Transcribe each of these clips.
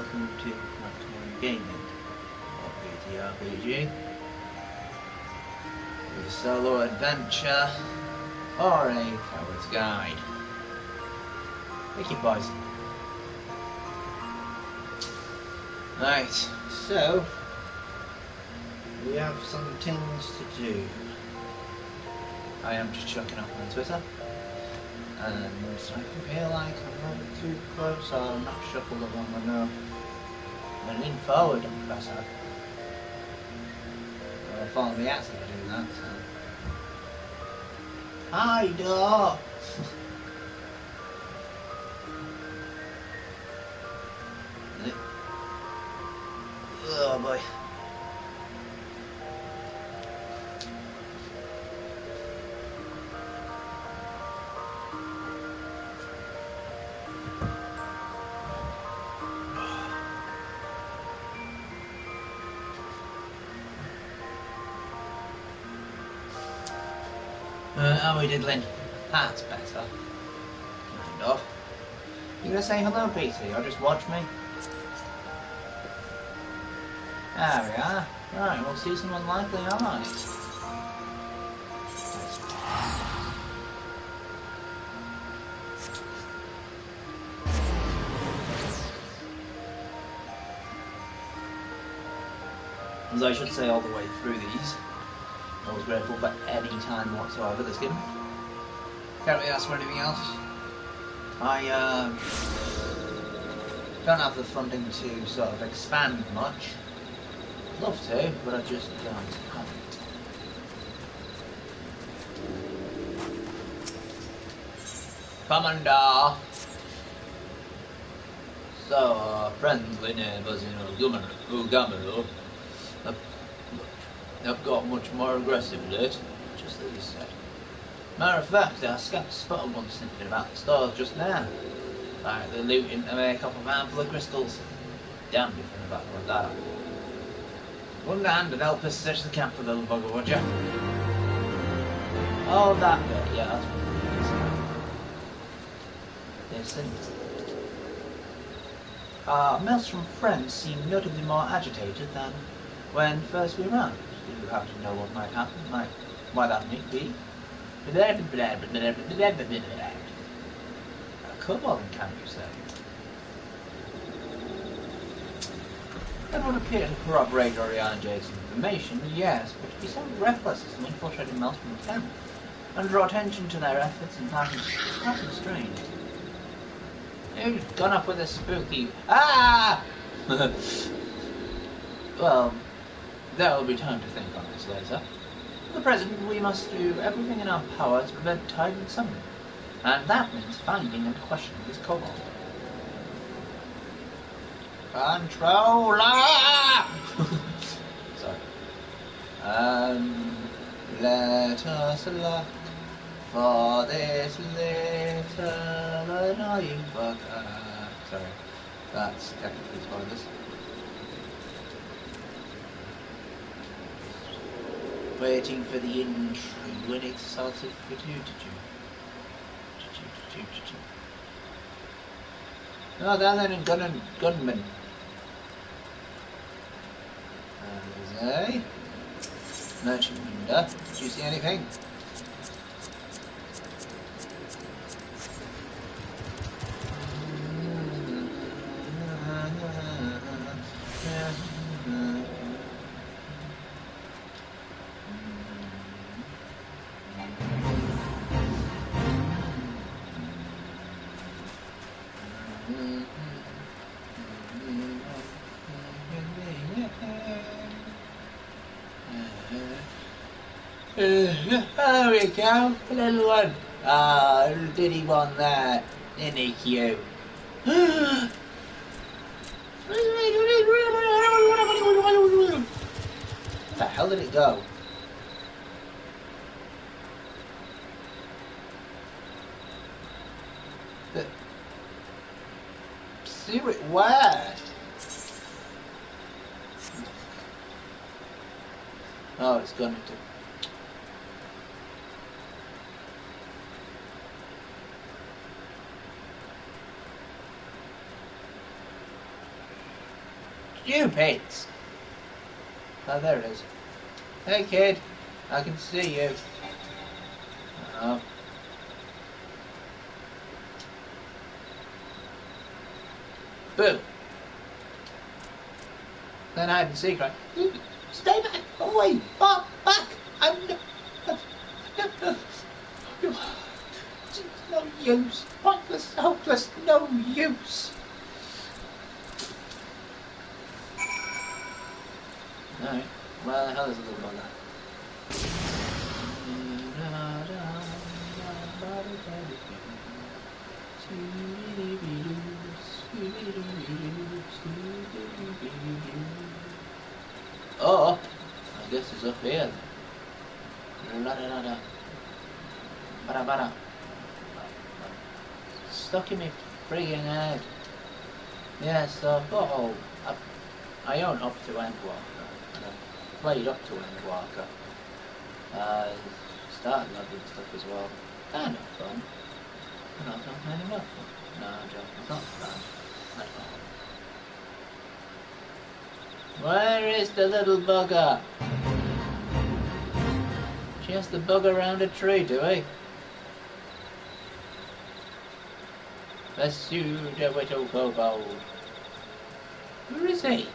welcome to Nocturne Gaming, or BTRPG, with a solo adventure, or a coward's guide. Thank you, boys. Right, so, we have some things to do. I am just checking up on Twitter, and I feel like I'm not too close, or I'm not shuffled along enough. I lean forward and press up. Well, follow me out by doing that, so. Hi, dog! Oh boy. How we diddling? That's better. Kind of. You gonna say hello, PT, or just watch me? There we are. Right, we'll see some unlikely allies. As I should say all the way through these, I was grateful for any time whatsoever that's given. Can't really ask for anything else. I don't have the funding to sort of expand much. I'd love to, but I just don't have it. Commander! So, friendly neighbours in Ugamaro have got much more aggressive lately, just as you said. Matter of fact, I spotted one sniffing about the stores just now. Like they're looting to make up a handful of crystals. Damned if I'm about like that. One hand and help us search the camp for the little bugger, would you? Oh, that bit, yeah, that's what it is. Listen. Mails from friends seem notably more agitated than when first we arrived. Do you happen to know what might happen? Why that may be? Come on, can you say? That would appear to corroborate Oriana's information, yes, but to be so reckless as to infiltrate Maelstrom camp and draw attention to their efforts in planting is rather strange. You've gone up with a spooky... Ah! Well, there will be time to think on this later. For the present, we must do everything in our power to prevent tide and summon, and that means finding and questioning this kobold. Controller! Sorry. Let us look for this little annoying bugger. Sorry, that's technically spoilers. Waiting for the intrigue when it's salted for Oh, then in gunman. There's a merchant window. Do you see anything? There we go, a little one. Ah, little diddy one there. Isn't he cute? Where the hell did it go? See it where? Oh, it's gone into... Stupid! Oh, there it is. Hey kid, I can see you. Oh. Boo! Then hide and seek, right? Stay back! Away! Back! I'm no use. Pointless, hopeless, no use. Alright, where the hell is the little bugger? Oh, I guess it's up here. La-da-da-da. Bada-bada. Stuck in me friggin' head. Yeah, so, I own up to Endwalker, and I played up to Endwalker. Started leveling stuff as well. Kind of fun. But not kind enough fun. No, I'm joking, it's not fun at all. Where is the little bugger? She has to bug around a tree, do we? Bless you, the little kobold. Where is he?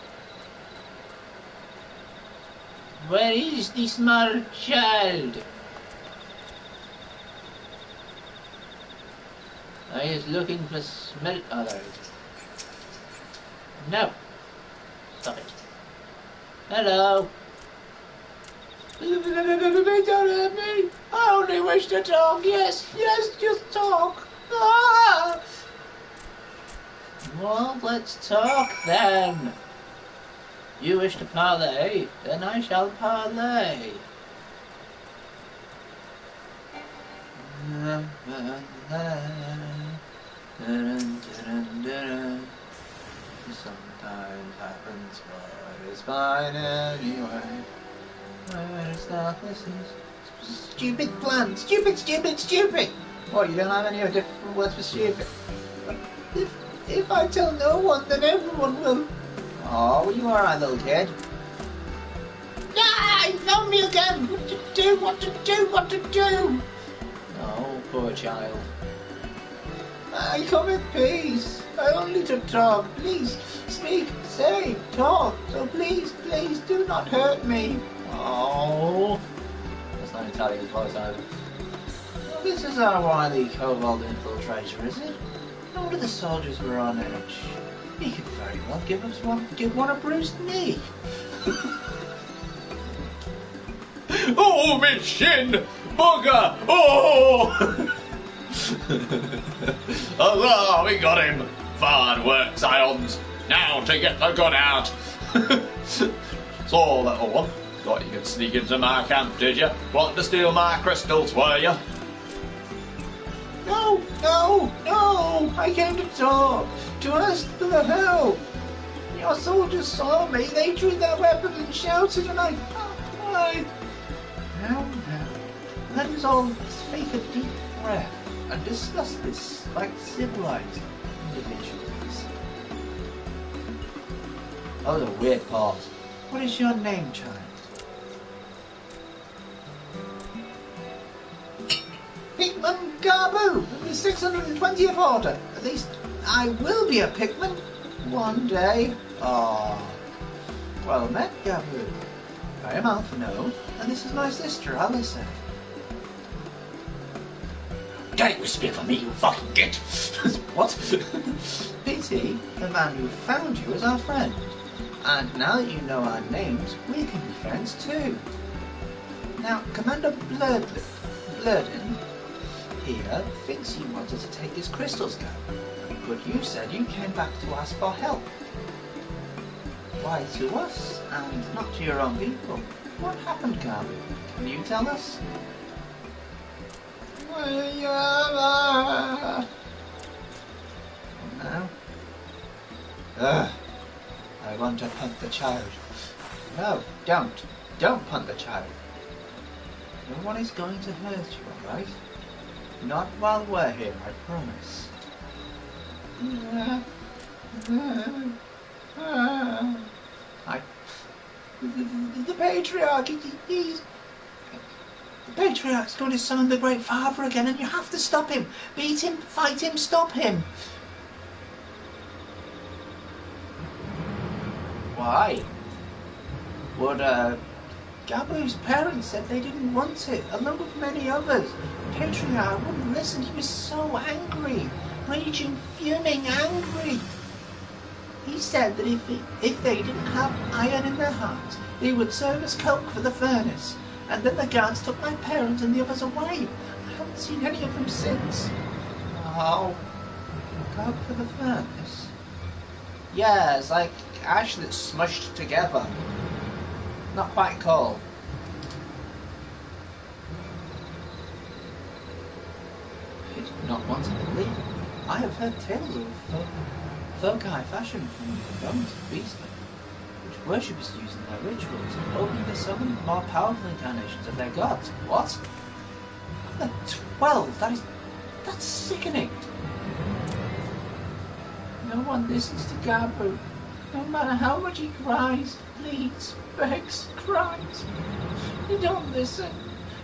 Where is the small child? I is looking for smell. Oh, there it is. No. Stop it. Hello. Don't hurt me. I only wish to talk. Yes, just talk. Ah. Well, let's talk then. You wish to parley, then I shall parley. Sometimes happens, but it's fine anyway. Where's that? This is stupid plan. Stupid. What, you don't have any different words for stupid? If I tell no one, then everyone will. Oh, you alright, little kid? Ah, you found me again! What to do? Oh, poor child. I come in peace. I only to talk. Please, speak, say, talk. So please, do not hurt me. Oh. That's not Italian voice either. Well, this is our wily kobold infiltrator, is it? No wonder the soldiers were on edge. He could very well give one a bruised knee. Oh, me shin! Bugger! Oh! Oh, we got him! Fine work, Scions. Now to get the gun out. So, little one, thought you could sneak into my camp, did you? Want to steal my crystals, were you? No! I came to talk, to ask for the help. Your soldiers saw me, they drew their weapons and shouted, and I... Now, let us all take a deep breath and discuss this like civilized individuals. Oh, the weird pause. What is your name, child? Pikmin Garbu, the 620th order. At least I will be a Pikmin one day. Ah, well met, Garbu. I am Alphino, and this is my sister, Alyssa. Don't you speak for me, you fucking git! What? Pity, the man who found you is our friend. And now that you know our names, we can be friends too. Now, Commander Blurden here thinks you wanted to take his crystals, Garbu. But you said you came back to ask for help. Why to us, and not to your own people? What happened, Garbu? Can you tell us? Now? I want to punt the child. No, don't. Don't punt the child. No one is going to hurt you, alright? Not while we're here, I promise. patriarch. He's... The patriarch's going to summon the Great Father again, and you have to stop him. Beat him, fight him, stop him. Why? What, Gabu's parents said they didn't want it, along with many others. The patriarch wouldn't listen. He was so angry. Raging, fuming, angry. He said that if they didn't have iron in their hearts, they would serve as coke for the furnace. And then the guards took my parents and the others away. I haven't seen any of them since. Oh, coke for the furnace? Yeah, it's like ash that's smushed together. Not quite coal. I do not want to believe it. I have heard tales of folk high fashion from the Romans and Beastmen, which worshippers use in their rituals, hoping to summon more powerful incarnations of their gods. What? The 12? That's sickening. No one listens to Gabu. No matter how much he cries, pleads, begs, cries. They don't listen.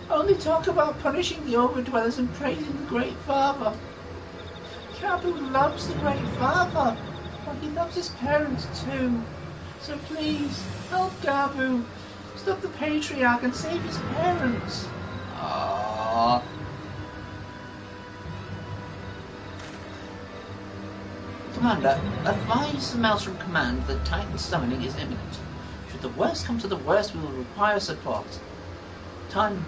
Only talk about punishing the overdwellers and praising the Great Father. Gabu loves the Great Father, but he loves his parents too. So please, help Gabu. Stop the Patriarch and save his parents. Commander, advise the Maelstrom Command that Titan summoning is imminent. Should the worst come to the worst, we will require support. Time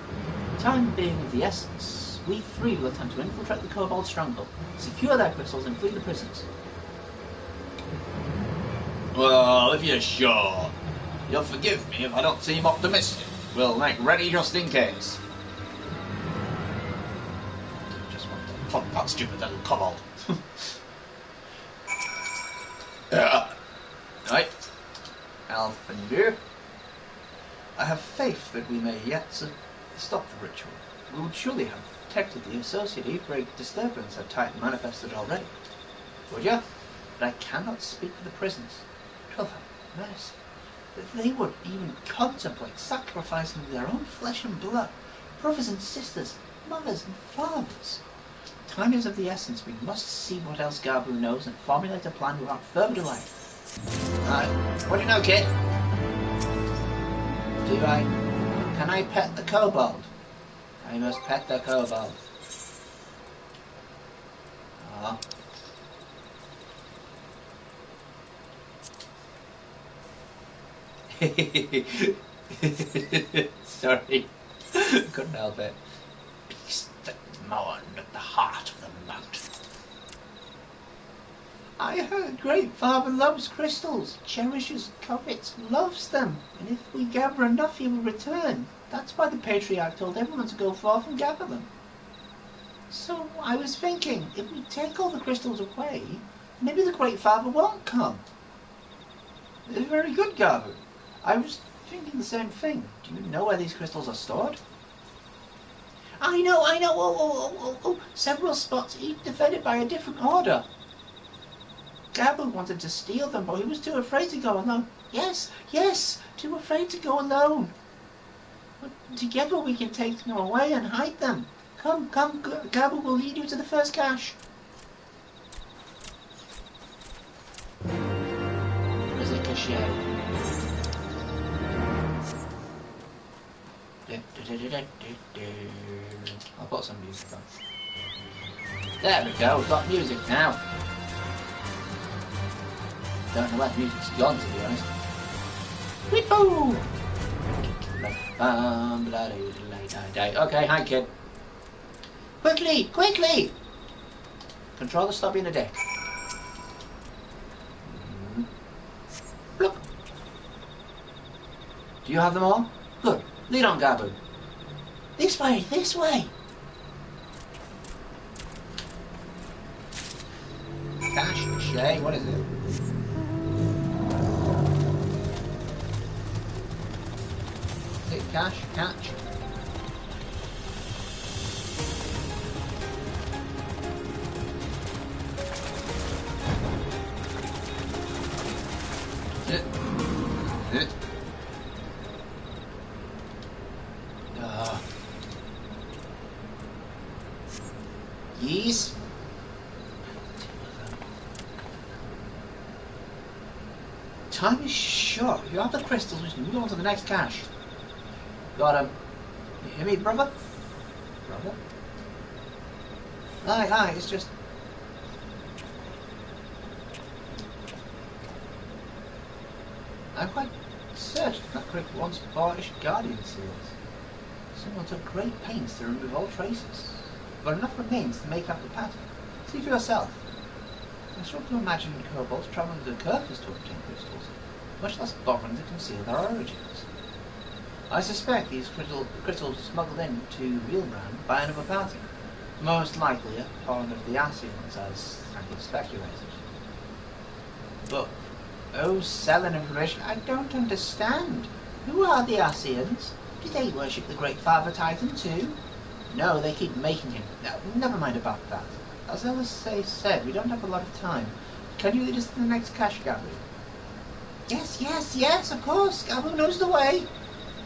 being of the essence, we three will attempt to infiltrate the Kobold stronghold, secure their crystals, and free the prisoners. Well, if you're sure, you'll forgive me if I don't seem optimistic. We'll make ready just in case. I just want to fuck that stupid little kobold. Right. Elf and you. I have faith that we may yet stop the ritual. We would surely have detected the associated great disturbance had Titan manifested already. Would you? But I cannot speak for the prisoners. 12 have mercy. That they would even contemplate sacrificing their own flesh and blood, brothers and sisters, mothers and fathers. Time is of the essence. We must see what else Gabu knows and formulate a plan without further delay. What do you know, kid? Can I pet the kobold? I must pet the kobold. Sorry. Couldn't help it. Beast that mourned at the heart of the mountain. I heard Great Father loves crystals, cherishes, covets, loves them, and if we gather enough he will return. That's why the Patriarch told everyone to go forth and gather them. So I was thinking, if we take all the crystals away, maybe the Great Father won't come. It's very good, Gabu. I was thinking the same thing. Do you know where these crystals are stored? I know. Oh. Several spots, each defended by a different order. Gabu wanted to steal them, but he was too afraid to go alone. Yes, too afraid to go alone. But together we can take them away and hide them. Come, Gabu will lead you to the first cache. Where is it, cache? I'll put some music on. There we go, we've got music now. Don't know where the music's gone, to be honest. Weep-oo! Okay, hi kid. Quickly! Controller, stop being a dick. Look. Do you have them all? Good. Lead on, Gabu. This way! Cash, Shay, what is it? Cash, catch. Time is short. You have the crystals, we can move on to the next cache. Got him. You hear me, brother? Brother? Aye, it's just... I'm quite certain that crypt once Bartish Guardian seals. Someone took great pains to remove all traces, but enough remains to make up the pattern. See for yourself. I struggle to imagine kobolds travelling to the Kirkus to obtain crystals, much less bothering to conceal their origins. I suspect these crystals were smuggled into Realbrand by another party, most likely a pawn of the Asians, as Franklin speculated. But, selling information, I don't understand. Who are the Asians? Do they worship the Great Father Titan too? No, they keep making him. No, never mind about that. As Elisay said, we don't have a lot of time. Can you lead us to the next cache, Gabu? Yes, of course. Gabu knows the way.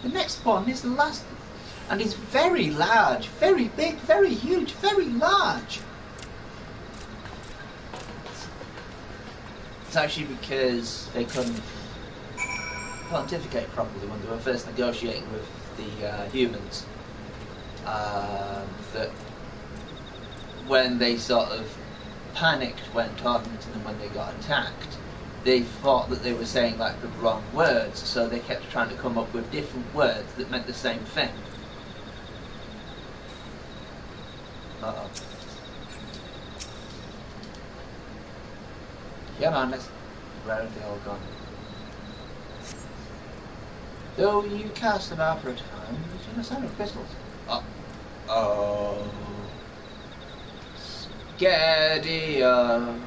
The next one is the last, and is very large, very big, very huge, very large. It's actually because they couldn't pontificate properly when they were first negotiating with the humans. That when they sort of panicked when talking to them when they got attacked, they thought that they were saying like the wrong words, so they kept trying to come up with different words that meant the same thing. Uh-oh. Yeah man, where have they all gone? Though you cast them out for a time, you must have crystals. Uh-oh. Scadia.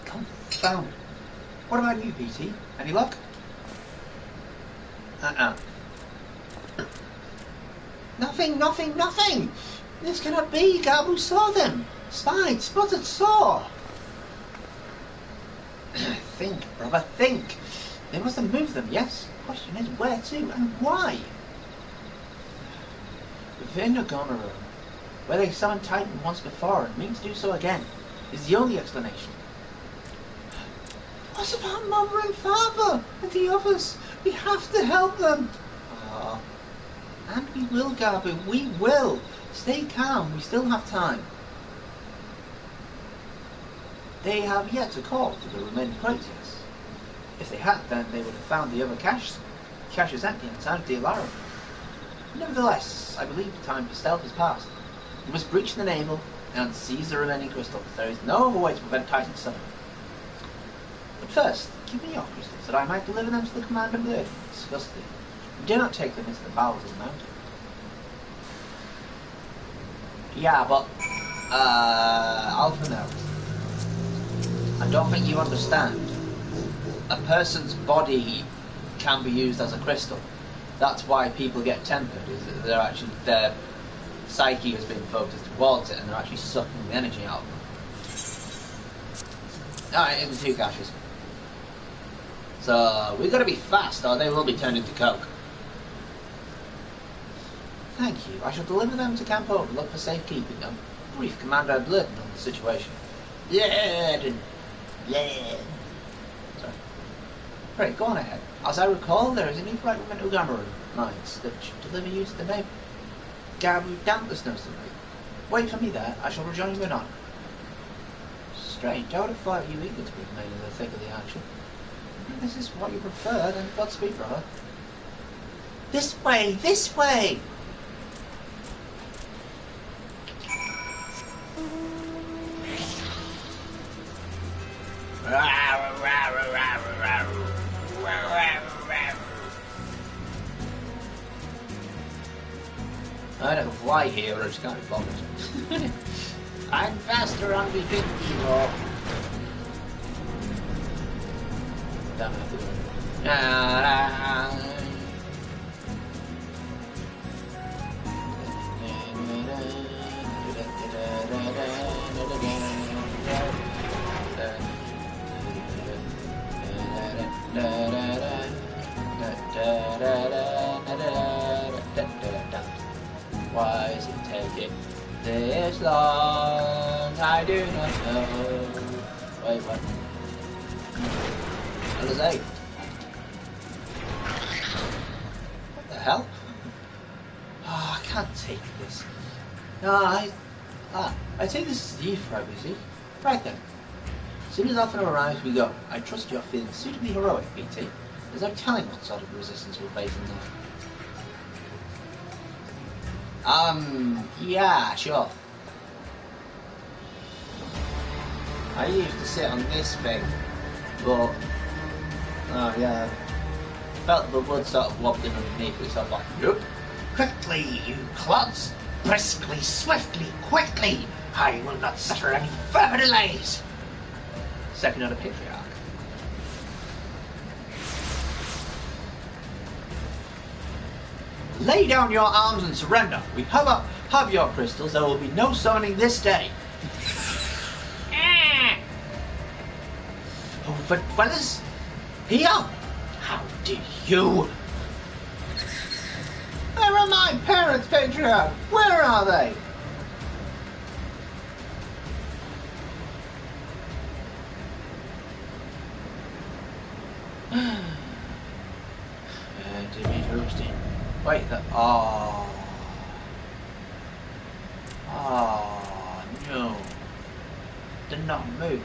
Confound. What about you, PT? Any luck? Nothing! This cannot be. Gabu saw them. Spied, spotted, saw. Think, brother, think. They must have moved them, yes? The question is where to and why? Within Ogomaru, where they summoned Titan once before and mean to do so again, is the only explanation. What about Mother and Father and the others? We have to help them. And we will, Gabu, we will. Stay calm, we still have time. They have yet to call for the remaining crates. If they had, then they would have found the other caches empty inside of the Alarum. Nevertheless, I believe the time for stealth has passed. We must breach the navel and seize the remaining crystals. There is no other way to prevent Titan's summoning. But first, give me your crystals, that I might deliver them to the Commander Blade and discuss them. Do not take them into the bowels of the mountain. Yeah, but, Alpha note. I don't think you understand. A person's body can be used as a crystal. That's why people get tempered, is that their psyche has been focused towards it and they're actually sucking the energy out of them. Alright, in the 2 caches. So, we've got to be fast or they will be turned into coke. Thank you. I shall deliver them to Camp Overlook for safekeeping them. Brief Commander Blurton on the situation. Yeah. Sorry. Right, go on ahead. As I recall, there is an fragment of Ogomaru mines that should deliver you to the neighbour. Gabu doubtless knows the way. Wait for me there. I shall rejoin you in honour. Strange. I would have thought you eager to be made in the thick of the action. If this is what you prefer, then Godspeed, brother. This way! This way! I don't fly here, I just can't be bothered. I'm faster on the big hero. Don't have to do it. Why is it taking this long? I do not know. Wait, what? What is that? What the hell? Oh, I can't take this. I take this as the Ephraim, you see? Right then. As soon as Alpha arrives, we go. I trust you're feeling suitably heroic, BT. There's no telling what sort of resistance we'll face in there. Yeah, sure. I used to sit on this thing, but, oh yeah, felt the wood sort of wobbling underneath it, so I was like, nope. Quickly, you clods! Briskly, swiftly, quickly! I will not suffer any further delays! Second order patriarch. Lay down your arms and surrender. We have your crystals. There will be no summoning this day. Oh, but fellas, here. How did you? Where are my parents, patriarch? Where are they? Jimmy Toasty. Wait, oh. Oh, no. They're not moving.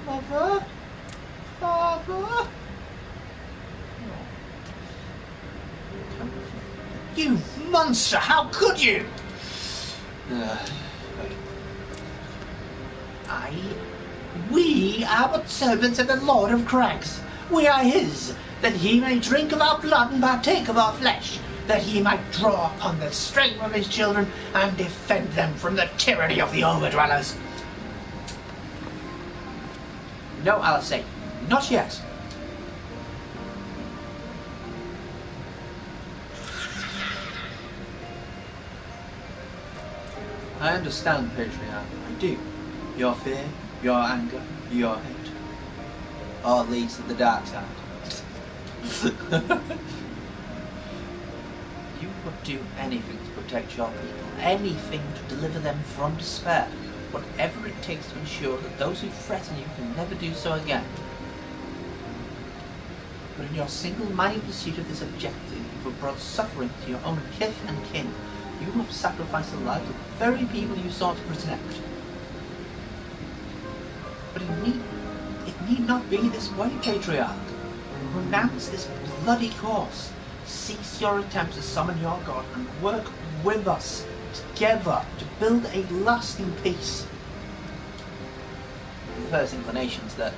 Mother? Father? You monster! How could you? We are but servants of the Lord of Crags. We are his, that he may drink of our blood and partake of our flesh, that he might draw upon the strength of his children and defend them from the tyranny of the overdwellers. No, I'll say, not yet. I understand, Patriarch, I do. Your fear, your anger, your hate, all leads to the dark side. You would do anything to protect your people, anything to deliver them from despair, whatever it takes to ensure that those who threaten you can never do so again. But in your single-minded pursuit of this objective, you have brought suffering to your own kith and kin. You have sacrificed the lives of the very people you sought to protect. But it need not be this way, Patriarch. Renounce this bloody course. Cease your attempts to summon your God and work with us together to build a lasting peace. The first inclination is that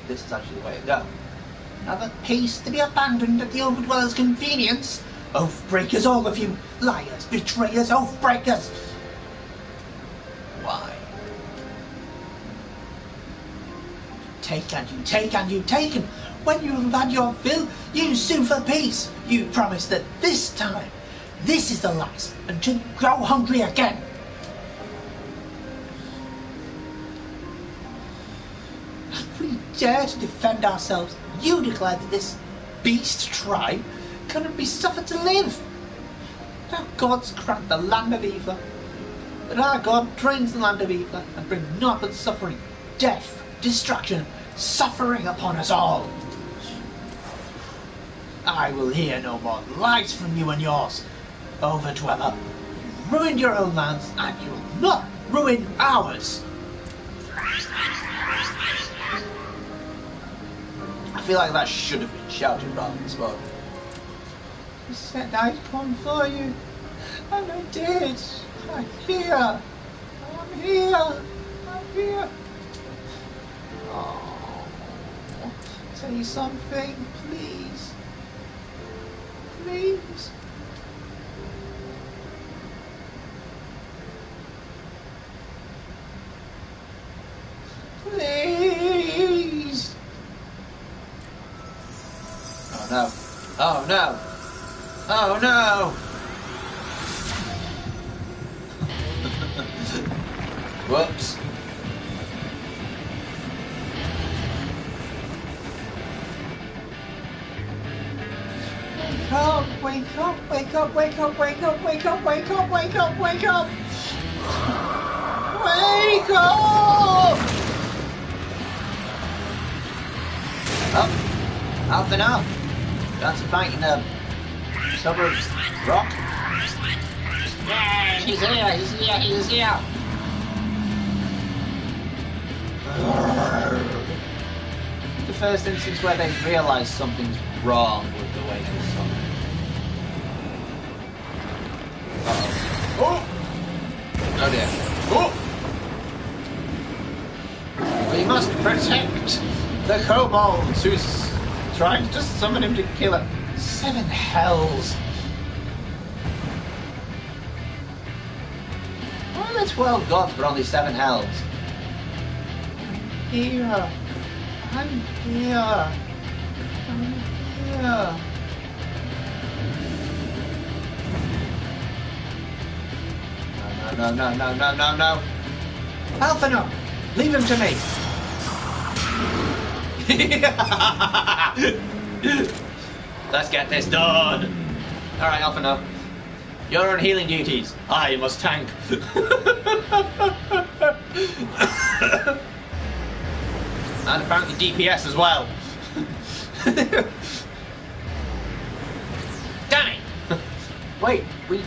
this is actually the way to go. Another peace to be abandoned at the overdweller's convenience. Oath-breakers, all of you! Liars, betrayers, oath-breakers! Why? Take and you take and you take, and when you have had your fill, you sue for peace. You promise that this time, this is the last, and to go hungry again. If we dare to defend ourselves, you declare that this beast tribe cannot be suffered to live. Our gods grant the land of Ether, that our God drains the land of Ether and bring naught but suffering, death, destruction, suffering upon us all. I will hear no more lies from you and yours, overdweller. You ruined your own lands, and you will not ruin ours. I feel like that should have been shouted rather than spoken. You said I'd come for you, and I did. I'm here. I'm here. I'm here. Oh, say something, please. Please. Please. Oh no. Oh no. Oh no. Whoops. Wake up, wake up, wake up, wake up, wake up, wake up, wake up, wake up, wake up! Wake up! Alpha now. Got to fight in the suburb rock. Yeah, he's here, he's here, he's here. The first instance where they realise something's wrong with the way they summon. Uh-oh. Oh dear. Oh! We must protect the kobolds who's trying to summon him to kill him. 7 hells. Why are there 12 gods but only 7 hells? Here. I'm here. I'm here. No. Alpha, no. Leave him to me. Let's get this done. Alright, Alpha, no. You're on healing duties. I must tank. And apparently DPS as well. Damn it! Wait, we...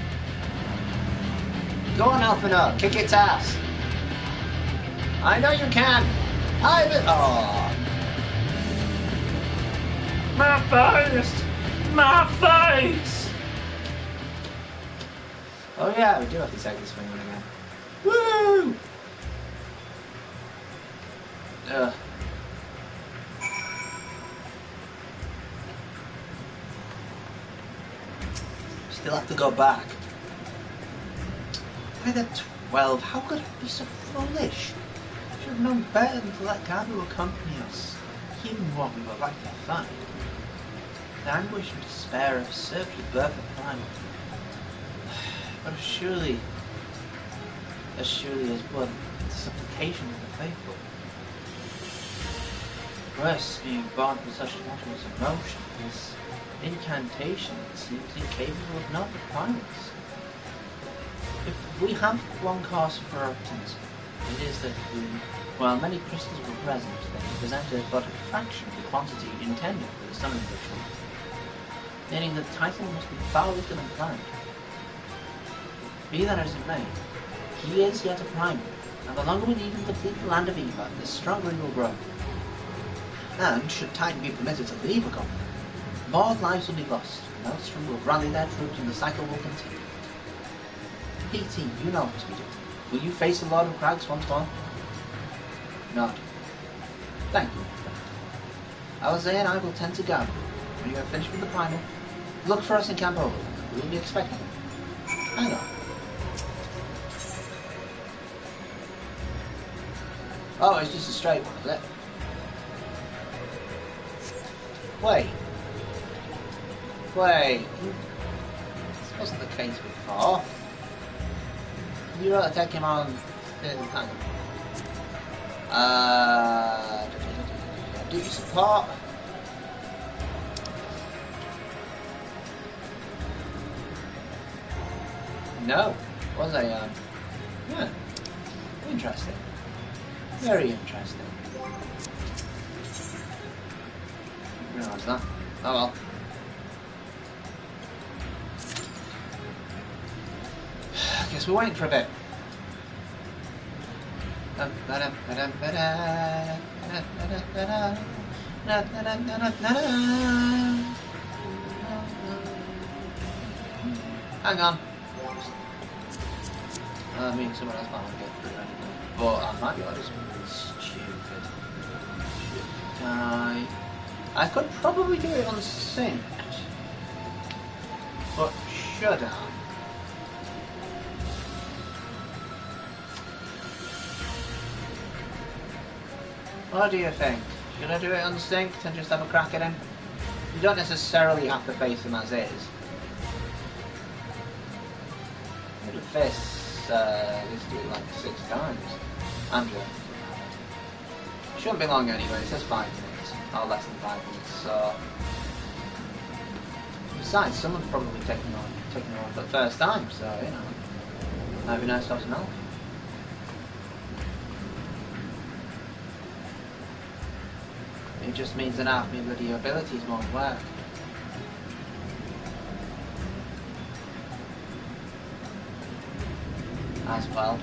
Go on, Alpha, no. Kick its ass. I know you can. Oh. My face! My face! Oh yeah, we do have to take this thing again. Woo! Still have to go back. Why the 12? How could I be so foolish? Should have known better than to let Gabu accompany us, even what we were like to find. The anguish and despair have served the birth of Primal. But as surely as blood, the supplication of the faithful. Worse, being born with such tumultuous emotion, this incantation seems incapable of not the primals. If we have one cause for optimism, it is that while many crystals were present, they presented but a fraction of the quantity intended for the summoning ritual, meaning that the Titan must be far weaker than planned. Be that as it may, he is yet a primal, and the longer we leave him to complete the land of Eva, the stronger he will grow. And should Titan be permitted to leave a colony, more lives will be lost, and Maelstrom will rally their troops and the cycle will continue. PT, you know what we do. Will you face the Lord of Crags once more? Nod. Thank you. Alzay and I will tend to Gabu. When you have finished with the primal, look for us in Camp Overland. We will be expecting you. Hang on. Oh, it's just a straight one, is it? Wait. This wasn't the case before. You ought to take him on. Hang on. Do you support? No. Was I? Yeah. Interesting. Very interesting. Didn't realise that. Oh well. Guess we're waiting for a bit. Hang on. Me and someone else might want to get through anything. But I might be able to do something stupid. I could probably do it on sync. But should I? What do you think? Should I do it unsynced and just have a crack at him? You don't necessarily have to face him as is. I would have faced this dude like 6 times. Andrew. Shouldn't be long anyway, it says 5 minutes. Or less than 5 minutes, so... Besides, someone's probably taking on for the first time, so, you know. Might be nice to have some help. It just means that half my bloody abilities won't work. As well.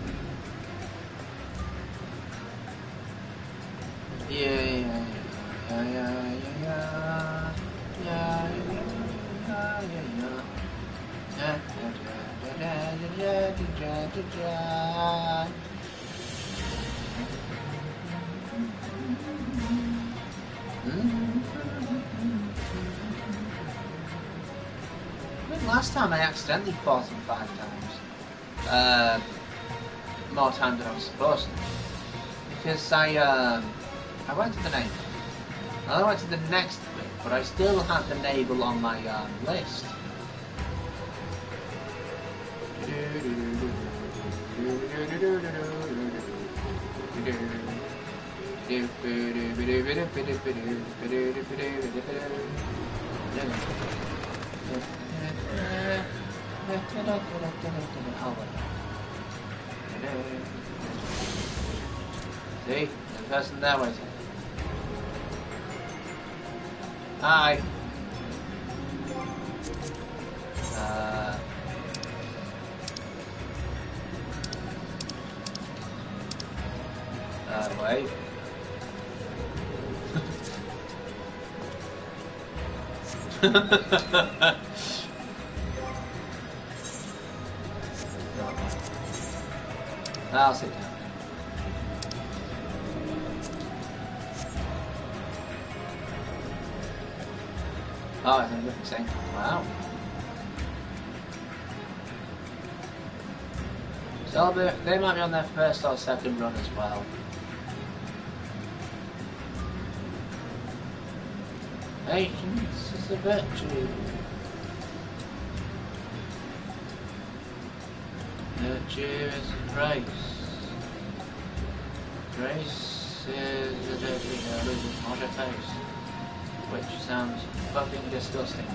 Yeah. Last time I accidentally fought him 5 times. More times than I was supposed to. Because I went to the naval. I went to the next bit, but I still had the naval on my list. See? There's a person there waiting. Hi. Wait. I'll sit down. Oh, I think we're saying, wow. So they might be on their first or second run as well. Patience is a virtue. Virtue is grace. Grace is a dirty girl who's on her face. Which sounds fucking disgusting.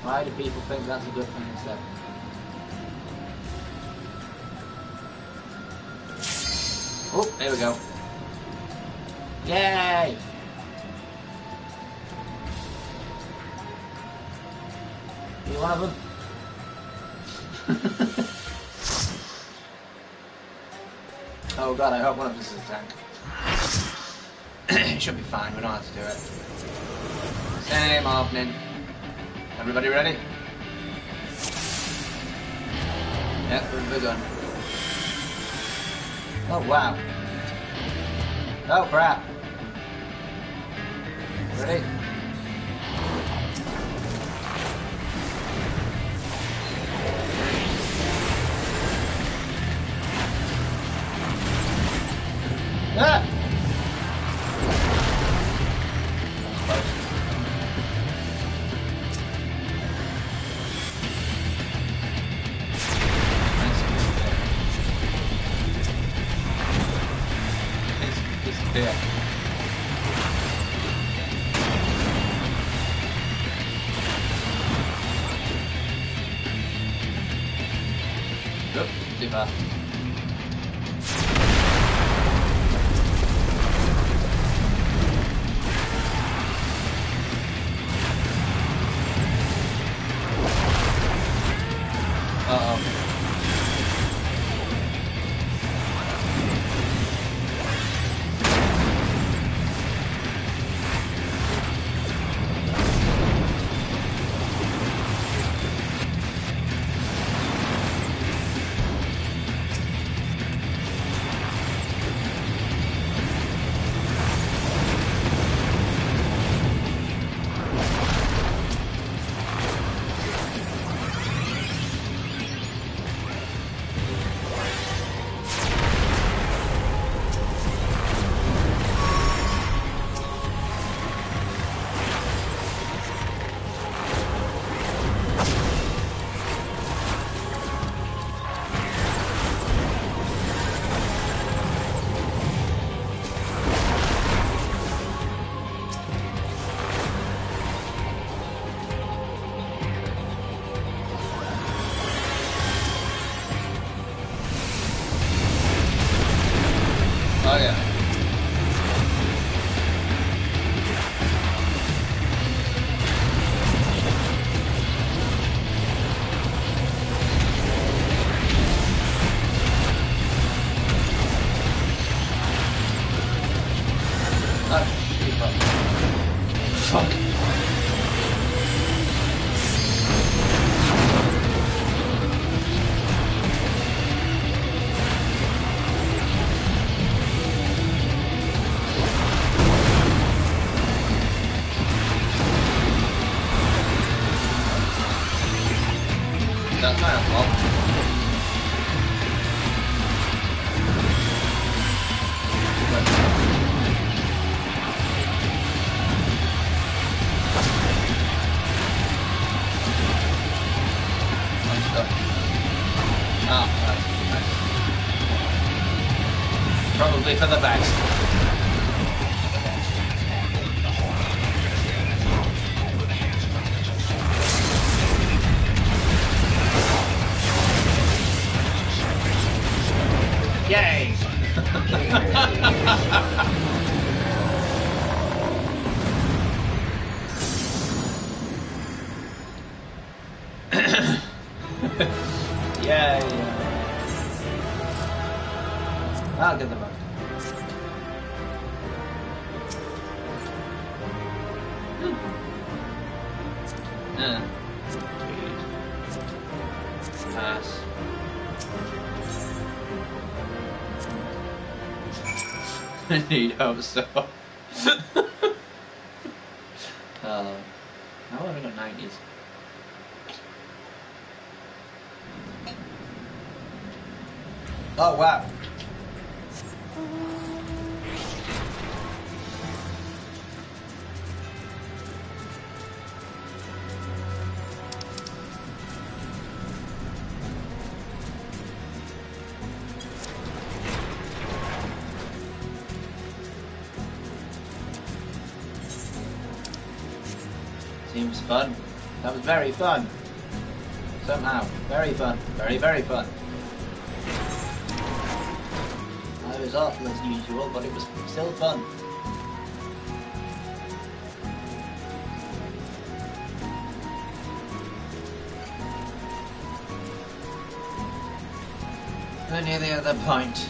Why do people think that's a good thing instead? Oh, there we go. Yay! You one of them? Oh god, I hope one of us is a tank. It should be fine, we don't have to do it. Same opening. Everybody ready? Yep, we've begun. Oh wow. Oh crap. Ready? Ah! Yeah. Oop, too far. Uh-oh. Oh yeah. Probably for the best. Yay! Yay! I'll get the most. Pass. I need hope so. Now I've got 90s. Oh wow. Seems fun. That was very fun. Somehow. Very fun. Very, very fun. I was awful as usual, but it was still fun. We're near the other point.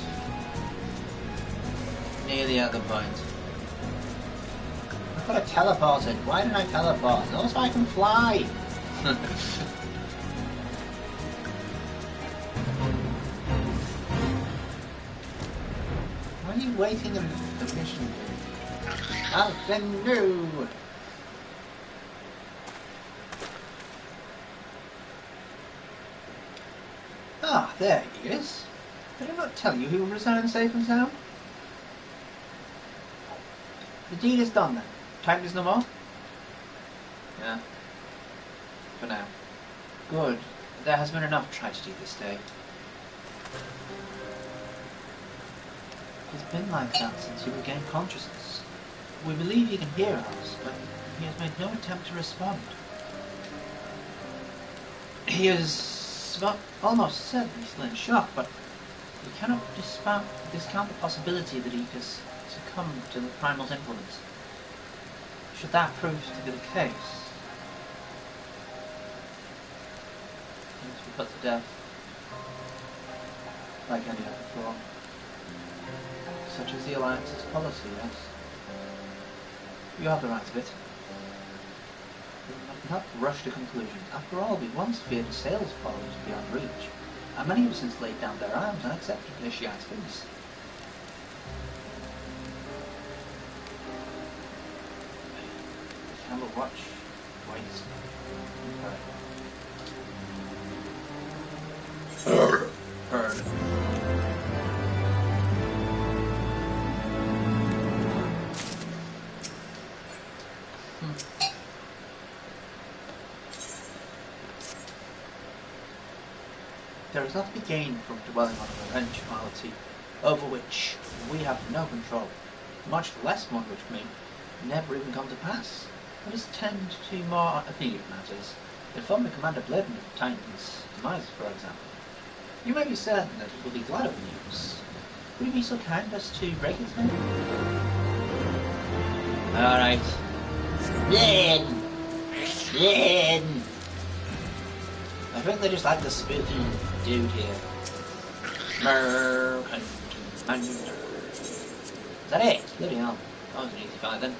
Near the other point. I could have teleported. Why didn't I teleport? Also, I can fly. Why are you waiting in the mission? Nothing new. Ah, there he is. Did I not tell you he will return safe and sound? The deed is done then. Time is no more? Yeah. For now. Good. There has been enough tragedy this day. It's been like that since he regained consciousness. We believe he can hear us, but he has made no attempt to respond. He is almost certainly still in shock, but we cannot discount the possibility that he has succumbed to the primal's influence. Should that prove to be the case, he must be put to death, like any other form. Such as the Alliance's policy, yes. You have the right of it. We must not rush to conclusions. After all, we once feared a sales followers beyond reach, and many have since laid down their arms and accepted Nishian's peace. Camera watch. Wait. Heard. There is not to be gained from dwelling on an eventuality over which we have no control, much less one which may never even come to pass. Let us tend to more immediate matters. Inform the Commander Bladen of Titan's demise, for example. You may be certain that he will be glad of the news. Would you be so kind as to break his name? Alright. Bladen! Bladen! I think they just like the spooky dude here. Is that it? Bloody hell. That was an easy fight then.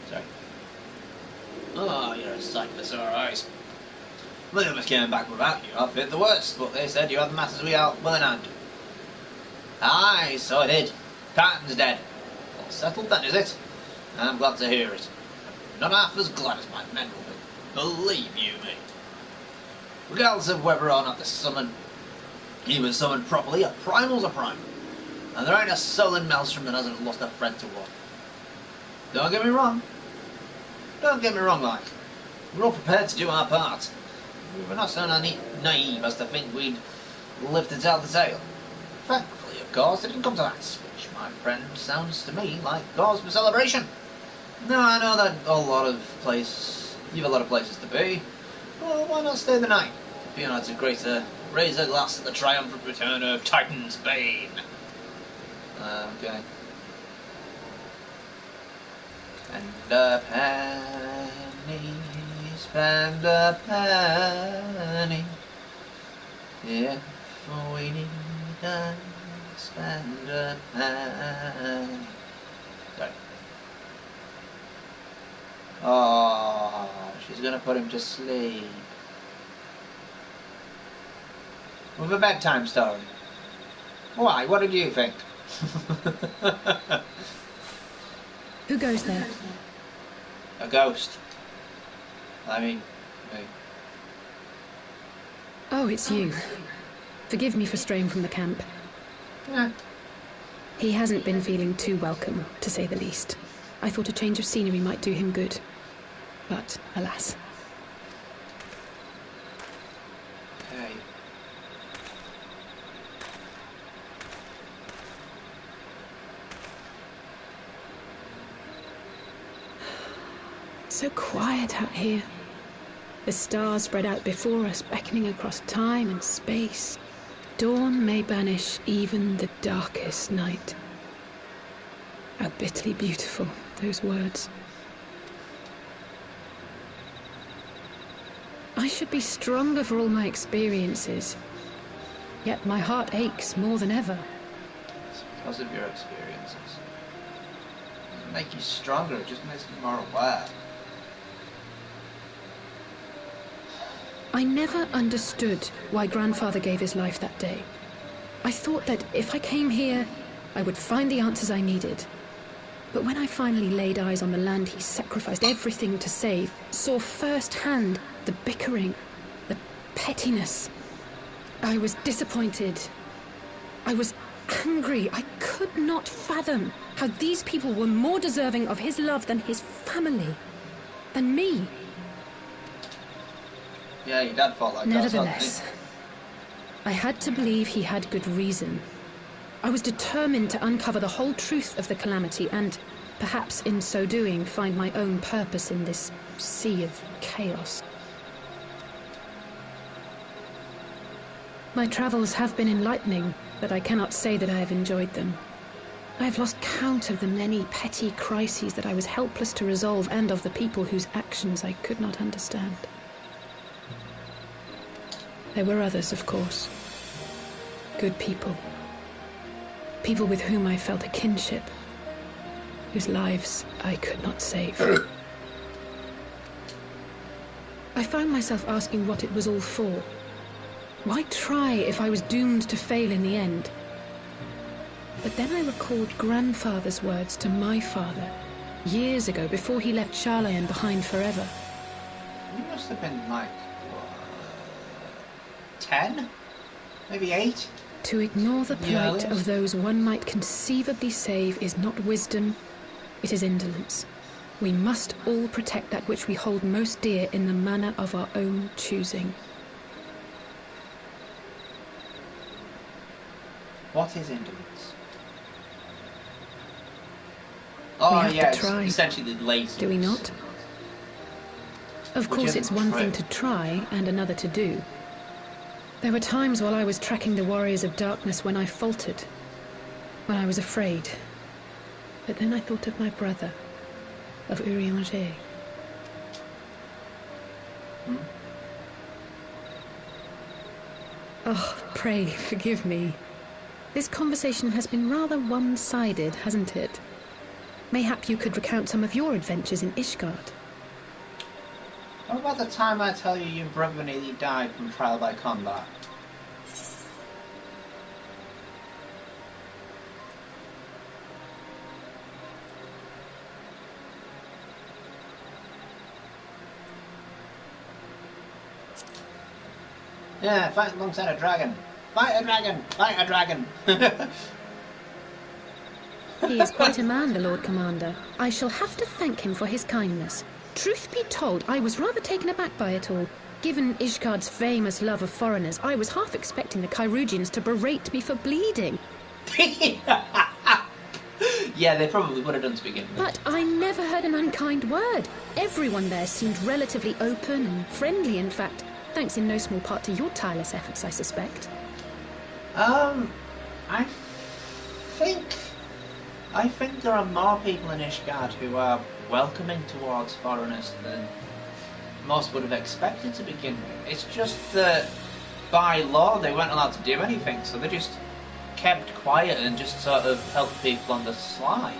Sorry. Oh, you're a sight for sore eyes. Well, you came back without you. I feared the worst, but they said you had the matters well in hand. Aye, so I did. Titan's dead. All settled then, is it? I'm glad to hear it. Not half as glad as my men will be. Believe you me. Regardless of whether or not the summon, he was summoned properly, a primal's a primal. And there ain't a soul in Maelstrom that hasn't lost a friend to war. Don't get me wrong. Don't get me wrong, like. We're all prepared to do our part. We were not so naive as to think we'd live to tell the tale. Thankfully, of course, it didn't come to that, which, my friend, sounds to me like cause for celebration. No, I know that you've a lot of places to be. Well, why not stay the night? You know, it's a great to raise a glass at the triumphant return of Titan's Bane. Okay. Spend a penny, spend a penny. If we need a spend a penny. Sorry. Oh, she's gonna put him to sleep. With a bedtime story. Why? What did you think? Who goes there? A ghost. I mean, me. Oh, it's you. Forgive me for straying from the camp. Yeah. He hasn't been feeling too welcome, to say the least. I thought a change of scenery might do him good. But, alas. Okay. It's so quiet out here. The stars spread out before us, beckoning across time and space. Dawn may banish even the darkest night. How bitterly beautiful, those words. I should be stronger for all my experiences. Yet my heart aches more than ever. It's because of your experiences. It doesn't make you stronger, it just makes you more aware. I never understood why Grandfather gave his life that day. I thought that if I came here, I would find the answers I needed. But when I finally laid eyes on the land he sacrificed everything to save, saw firsthand the bickering, the pettiness, I was disappointed. I was angry. I could not fathom how these people were more deserving of his love than his family, than me. Yeah, your dad felt like that. Nevertheless, I had to believe he had good reason. I was determined to uncover the whole truth of the calamity and, perhaps in so doing, find my own purpose in this sea of chaos. My travels have been enlightening, but I cannot say that I have enjoyed them. I have lost count of the many petty crises that I was helpless to resolve and of the people whose actions I could not understand. There were others, of course. Good people. People with whom I felt a kinship, whose lives I could not save. I found myself asking what it was all for. Why try if I was doomed to fail in the end? But then I recalled Grandfather's words to my father, years ago, before he left Charlayan behind forever. You must have been like 10? Maybe 8? To ignore the Yeah, plight of those one might conceivably save is not wisdom, it is indolence. We must all protect that which we hold most dear in the manner of our own choosing. What is indolence? Oh, have to yeah, it's try. essentially the laziness. Do we not? Of Which course, isn't it's one true. thing to try and another to do. There were times while I was tracking the warriors of darkness when I faltered, when I was afraid. But then I thought of my brother, of Urianger. Oh, pray forgive me. This conversation has been rather one-sided, hasn't it? Mayhap you could recount some of your adventures in Ishgard. What about the time I tell you your brother nearly died from trial by combat? Yeah, fight alongside a dragon. Fight a dragon! Fight a dragon! He is quite a man, the Lord Commander. I shall have to thank him for his kindness. Truth be told, I was rather taken aback by it all. Given Ishgard's famous love of foreigners, I was half expecting the Kyrugians to berate me for bleeding. Yeah, they probably would have done to begin with. But I never heard an unkind word. Everyone there seemed relatively open and friendly, in fact, thanks in no small part to your tireless efforts, I suspect. I think there are more people in Ishgard who are welcoming towards foreigners than most would have expected to begin with. It's just that by law they weren't allowed to do anything, so they just kept quiet and just sort of helped people on the sly.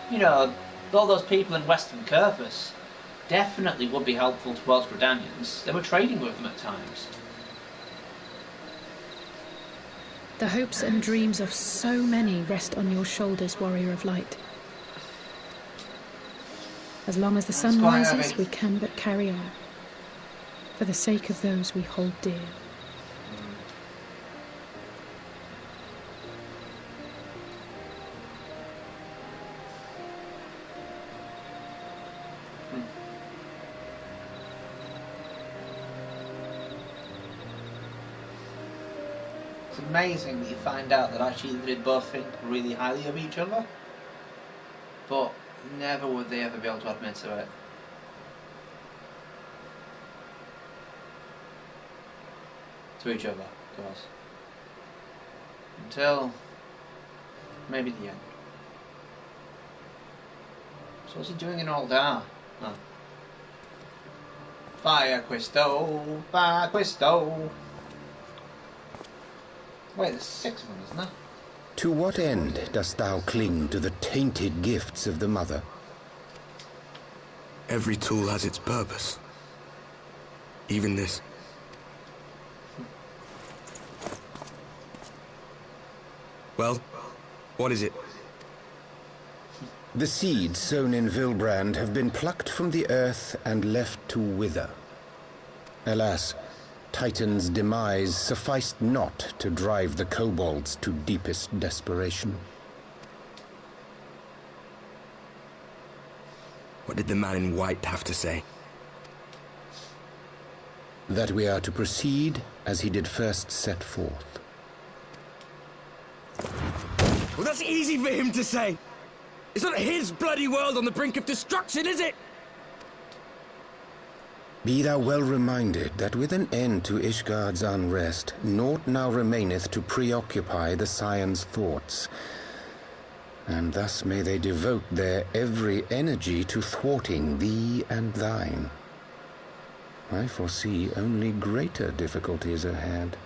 You know, all those people in Western Curthus definitely would be helpful towards Redanians. They were trading with them at times. The hopes and dreams of so many rest on your shoulders, Warrior of Light. As long as the sun rises, we can but carry on, for the sake of those we hold dear. It's amazing that you find out that actually they both think really highly of each other, but never would they ever be able to admit to it. To each other, of course. Until maybe the end. So what's he doing in Aldar? Oh. Fire Quisto! Fire Quisto! Wait, there's 6 of them, isn't there? To what end dost thou cling to the tainted gifts of the Mother? Every tool has its purpose. Even this. Well, what is it? The seeds sown in Vilbrand have been plucked from the earth and left to wither. Alas, Titan's demise sufficed not to drive the kobolds to deepest desperation. What did the man in white have to say? That we are to proceed as he did first set forth. Well, that's easy for him to say. It's not his bloody world on the brink of destruction, is it? Be thou well reminded that with an end to Ishgard's unrest, naught now remaineth to preoccupy the Scion's thoughts, and thus may they devote their every energy to thwarting thee and thine. I foresee only greater difficulties ahead.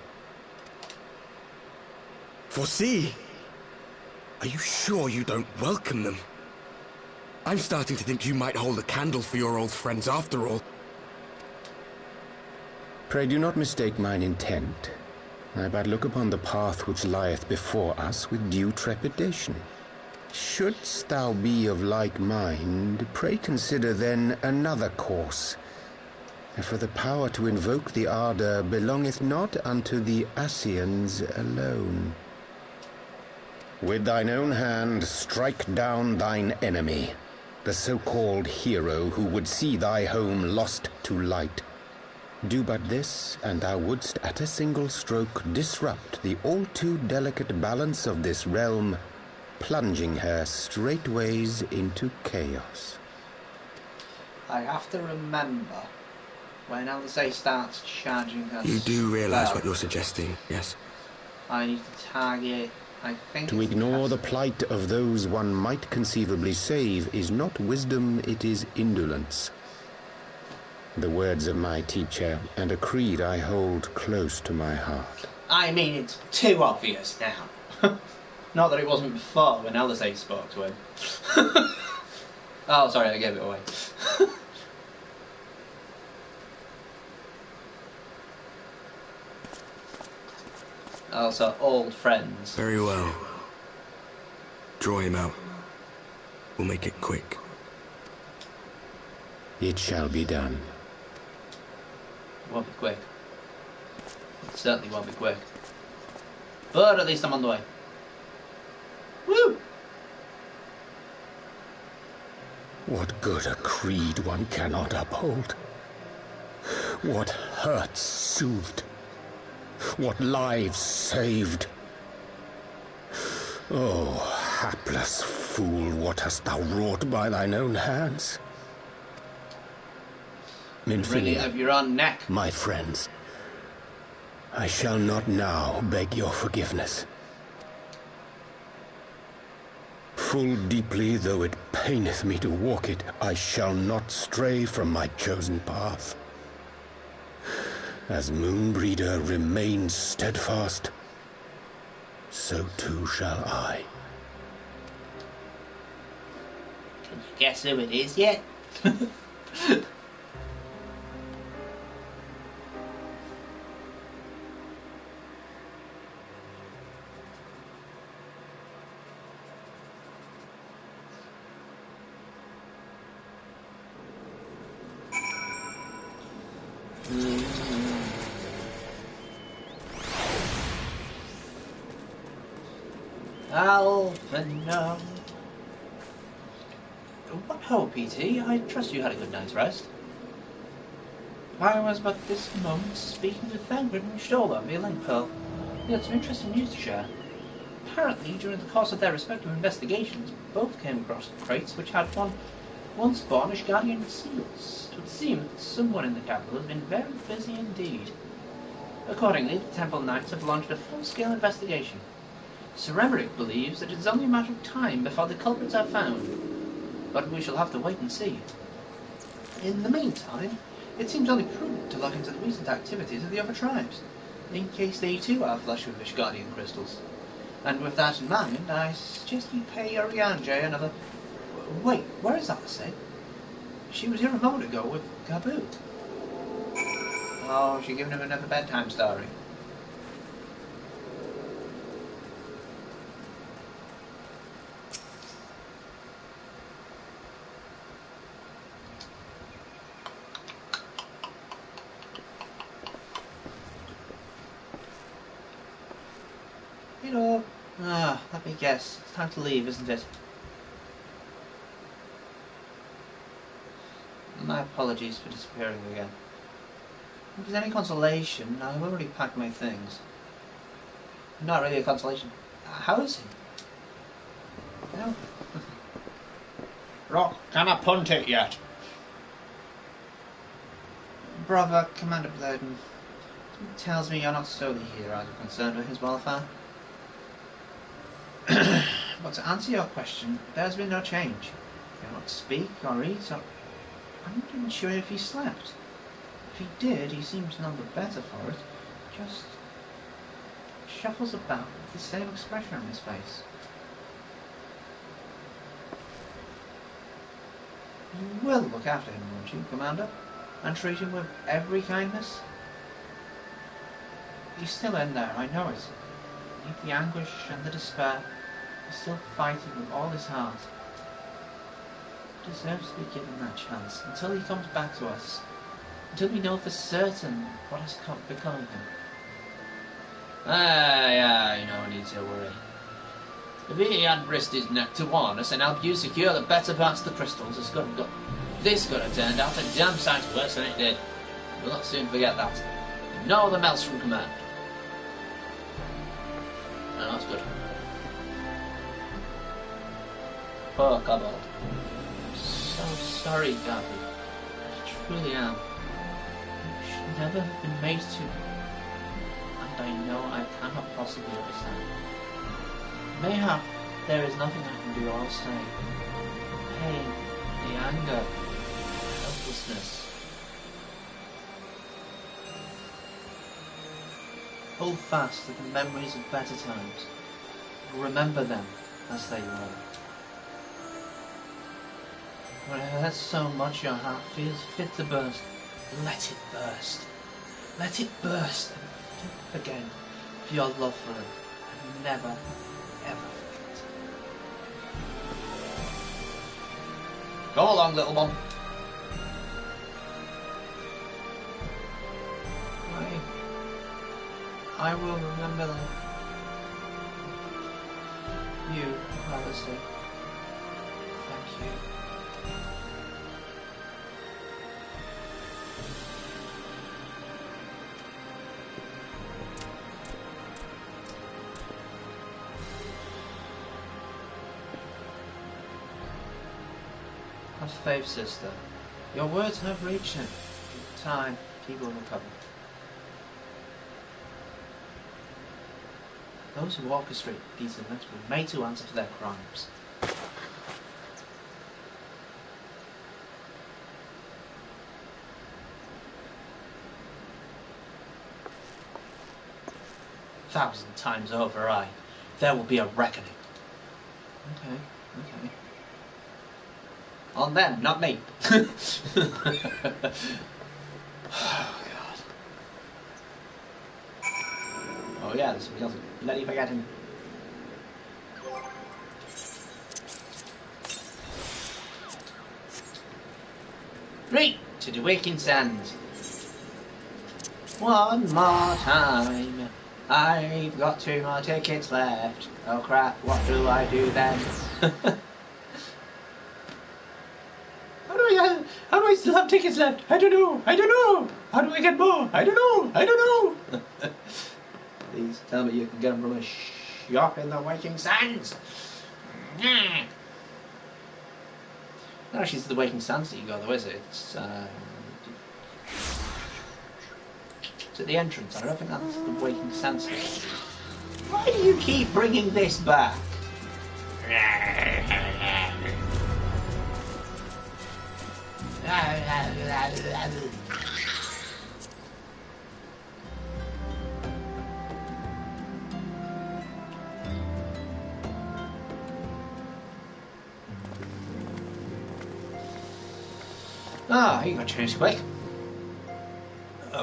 Foresee? Are you sure you don't welcome them? I'm starting to think you might hold a candle for your old friends after all. Pray do not mistake mine intent. I but look upon the path which lieth before us with due trepidation. Shouldst thou be of like mind, pray consider then another course. For the power to invoke the ardor belongeth not unto the Ascians alone. With thine own hand strike down thine enemy, the so-called hero who would see thy home lost to light. Do but this, and thou wouldst at a single stroke disrupt the all-too-delicate balance of this realm, plunging her straightways into chaos. I have to remember when Alizé starts charging her. You do realize spell, what you're suggesting, yes? I need to target. I think To it's ignore the Cassidy. plight of those one might conceivably save is not wisdom, it is indolence. The words of my teacher, and a creed I hold close to my heart. I mean, it's too obvious now. Not that it wasn't before when Alizé spoke to him. Oh, sorry, I gave it away. Also, old friends. Very well. Draw him out. We'll make it quick. It shall be done. Won't be quick. It certainly won't be quick. But at least I'm on the way. Woo! What good a creed one cannot uphold? What hurts soothed, what lives saved. Oh, hapless fool, what hast thou wrought by thine own hands? Ring it Minfinia, of your own neck. my friends, I shall not now beg your forgiveness. Full deeply though it paineth me to walk it, I shall not stray from my chosen path. As Moonbreeder remains steadfast, so too shall I. Can you guess who it is yet? Alphino. What ho, PT? I trust you had a good night's rest. I was but this moment speaking with Thangrid and Stola via link pearl. He had some interesting news to share. Apparently, during the course of their respective investigations, both came across crates which had once born Ashgardian seals. It would seem that someone in the capital has been very busy indeed. Accordingly, the Temple Knights have launched a full-scale investigation. Sir Emmerich believes that it is only a matter of time before the culprits are found, but we shall have to wait and see. In the meantime, it seems only prudent to look into the recent activities of the other tribes, in case they too are flush with Ashgardian crystals. And with that in mind, I suggest you pay Orianjay another... Wait, where is Alasay? She was here a moment ago with Gabu. Oh, she's giving him another bedtime story. Hello. Let me guess. It's time to leave, isn't it? My apologies for disappearing again. If there's any consolation, I've already packed my things. Not really a consolation. How is he? No. Rock, can I punt it yet? Brother, Commander Bladen, it tells me you're not solely here as you're concerned with his welfare. But to answer your question, there's been no change. He cannot speak or eat, or I'm not even sure if he slept. If he did, he seems none the better for it. Just shuffles about with the same expression on his face. You will look after him, won't you, Commander? And treat him with every kindness? He's still in there, I know it. Beneath the anguish and the despair, he's still fighting with all his heart. He deserves to be given that chance until he comes back to us. Until we know for certain what has become of him. Yeah, no need to worry. If he hadn't risked his neck to warn us and help you secure the better parts of the crystals, this could have turned out a damn sight worse than it did. We'll not soon forget that. No other melts from command. No, that's good. Poor Cobalt. I'm so sorry, Gabi. I truly am. You should never have been made to. And I know I cannot possibly understand. Mayhap there is nothing I can do or say. The pain, the anger, the helplessness. Hold fast to the memories of better times. Remember them as they were. When it hurts so much your heart feels fit to burst, let it burst. Let it burst. And don't forget your love for him. And never, ever forget. Go along, little one. I will remember them. You, Alistair. Thank you. Have faith, sister. Your words have reached him. In time, he will recover. Those who orchestrate these events were made to answer for their crimes. Thousand times over, there will be a reckoning. Okay. On them, not me. Oh, God. Oh, yeah, there's somebody else. Bloody forgetting. Right, to the waking sands. One more time. I've got 2 more tickets left. Oh crap, what do I do then? How do I still have tickets left? I don't know. How do I get more? I don't know. Please tell me you can get them from a shop in the Waking Sands. Not actually it's the Waking Sands that you go though, is it? It's at the entrance. I don't think that's the Waking Sands. Why do you keep bringing this back? You got changed quick.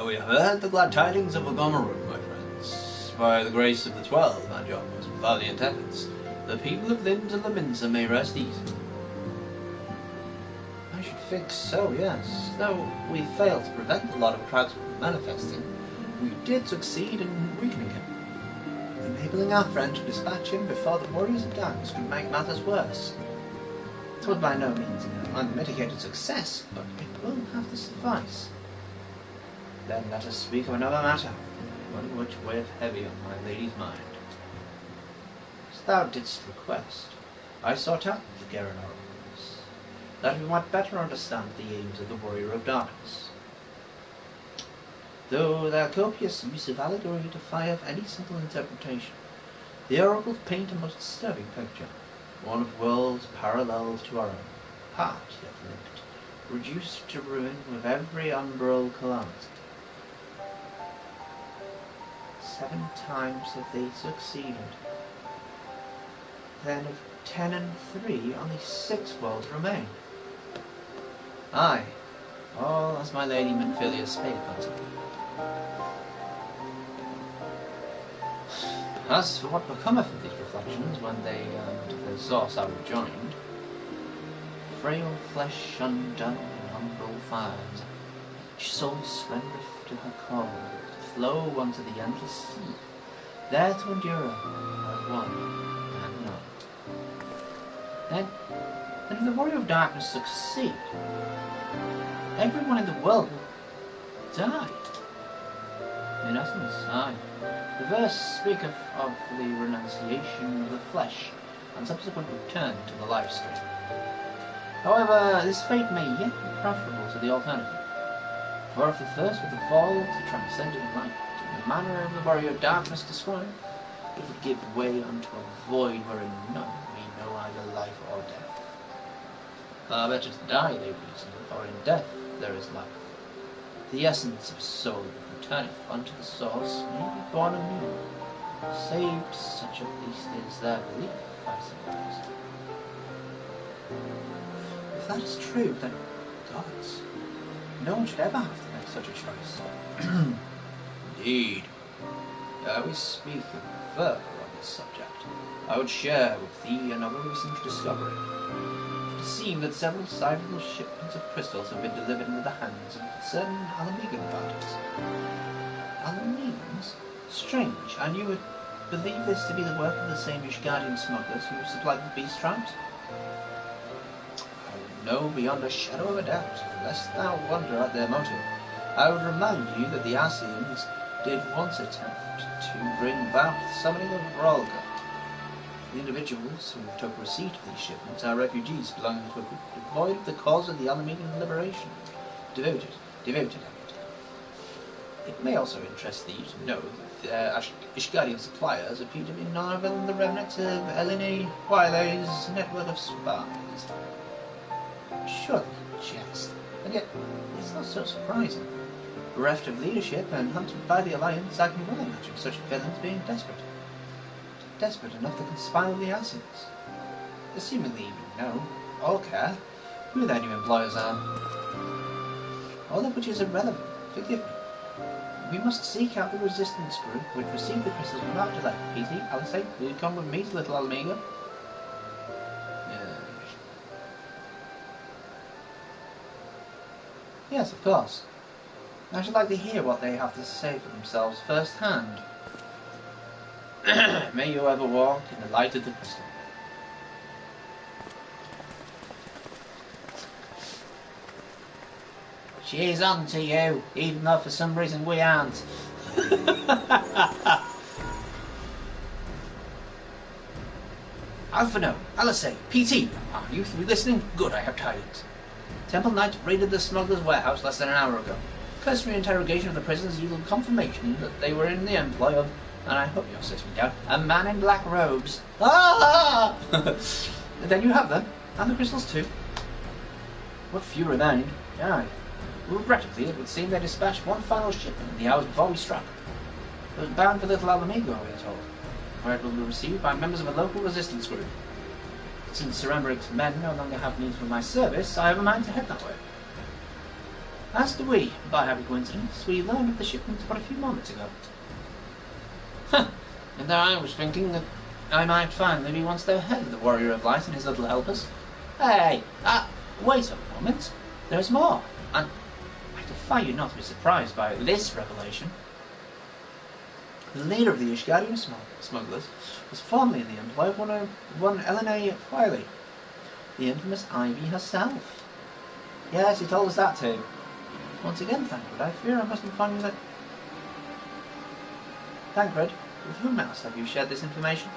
We have heard the glad tidings of Agomaru, my friends. By the grace of the 12 and your most valiant efforts, the people of Lind and Laminza may rest easy. I should think so, yes. Though we failed to prevent a lot of crowds from manifesting, we did succeed in weakening him, enabling our friend to dispatch him before the warriors of darkness could make matters worse. It was by no means an unmitigated success, but it will have to suffice. Then let us speak of another matter, one which weigheth heavy on my lady's mind. As thou didst request, I sought out the Garen oracles, that we might better understand the aims of the warrior of darkness. Though their copious use of allegory defieth any simple interpretation, the oracles paint a most disturbing picture, one of worlds parallel to our own, part yet linked, reduced to ruin with every umbral calamity. 7 times have they succeeded. Then of 10 and 3, only 6 worlds remain. Aye, all as my lady Minfilia spake unto me. As for what becometh of these reflections when they to their source are rejoined, frail flesh undone in umbral fires, each soul surrendereth to her call, to flow unto the endless sea, there to endure as one and none. Then if the warrior of darkness succeed, everyone in the world will die. In essence, aye. The verse speaketh of the renunciation of the flesh and subsequent return to the life stream. However, this fate may yet be preferable to the alternative. For if the first were to fall to transcendent light, in the manner of the warrior of darkness described, it would give way unto a void wherein none may know either life or death. Far better to die, they reason, for in death there is life. The essence of soul returneth unto the source, may be born anew. Saved, such at least is their belief, I suppose. If that is true, then gods, no one should ever have to make such a choice. Indeed. Ere we speak further on this subject, I would share with thee another recent discovery. It seems that several sizable shipments of crystals have been delivered into the hands of certain Alamegan parties. Alamegans? Strange, and you would believe this to be the work of the same Ishgardian smugglers who supplied the beast traps? I would know beyond a shadow of a doubt, lest thou wonder at their motive. I would remind you that the Asians did once attempt to bring about the summoning of Rolga. The individuals who took receipt of these shipments are refugees belonging to a group devoid of the cause of the Alamedan liberation. Devoted. It may also interest thee to know that Ishgarian suppliers appear to be none other than the remnants of Eleni Wile's network of spies. Surely you jest, and yet it's not so surprising. Bereft of leadership and hunted by the Alliance, I can well imagine such villains being desperate enough to conspire with the Assassins. They seemingly even know, or care, who their new employers are. All of which is irrelevant, forgive me. We must seek out the resistance group which received the crystals without delay. PT, Alice, will you come with me to Little Almega? Yes, of course. I should like to hear what they have to say for themselves firsthand. May you ever walk in the light of the crystal. She's on to you, even though for some reason we aren't. Alphano, Alice, PT, are you three listening? Good, I have tidings. Temple Knight raided the smuggler's warehouse less than an hour ago. Cursory interrogation of the prisoners yielded confirmation that they were in the employ of, and I hope you're sitting down, a man in black robes. Ah! Then you have them, and the crystals too. What few remained? Aye. Regrettably, it would seem they dispatched one final shipment in the hours before we struck. It was bound for Little Alamigo, we are told, where it will be received by members of a local resistance group. Since Sir Emmerich's men no longer have need for my service, I have a mind to head that way. As do we, by happy coincidence, we learned of the shipment but a few moments ago. Huh, and there I was thinking that I might finally be once the head of the Warrior of Light and his little helpers. Hey, wait a moment, there's more, and I defy you not to be surprised by this revelation. The leader of the Ishgarian smugglers was formerly in the employ of one Elena Wiley, the infamous Ivy herself. Yes, he told us that too. Once again, Thancred, I fear I must inform you that... Thancred, with whom else have you shared this information?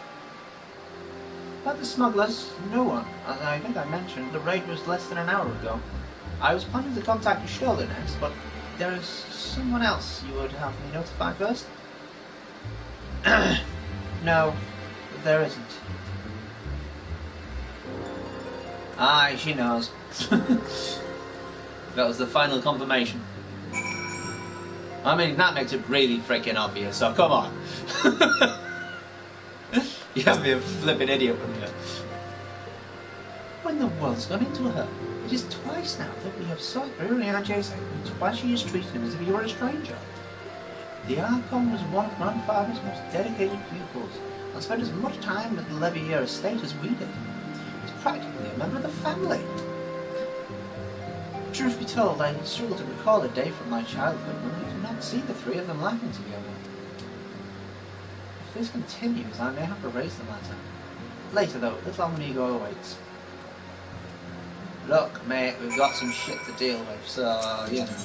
About the smugglers, no one. As I think I mentioned, the raid was less than an hour ago. I was planning to contact Shirley next, but there is someone else you would have me notify first. No, there isn't. Aye, she knows. That was the final confirmation. I mean, that makes it really freaking obvious, so come on. You have to be a flippin' idiot, wouldn't you? When the world's gone into her, it is twice now that we have sought her in Ajay's home, and twice she has treated him as if he were a stranger. The Archon was one of Grandfather's most dedicated pupils, and spent as much time at the Levier estate as we did. He's practically a member of the family. Truth be told, I struggle to recall a day from my childhood when I did not see the three of them laughing together. If this continues, I may have to raise the matter. Later though, Little Amigo awaits. Look, mate, we've got some shit to deal with, so, you know.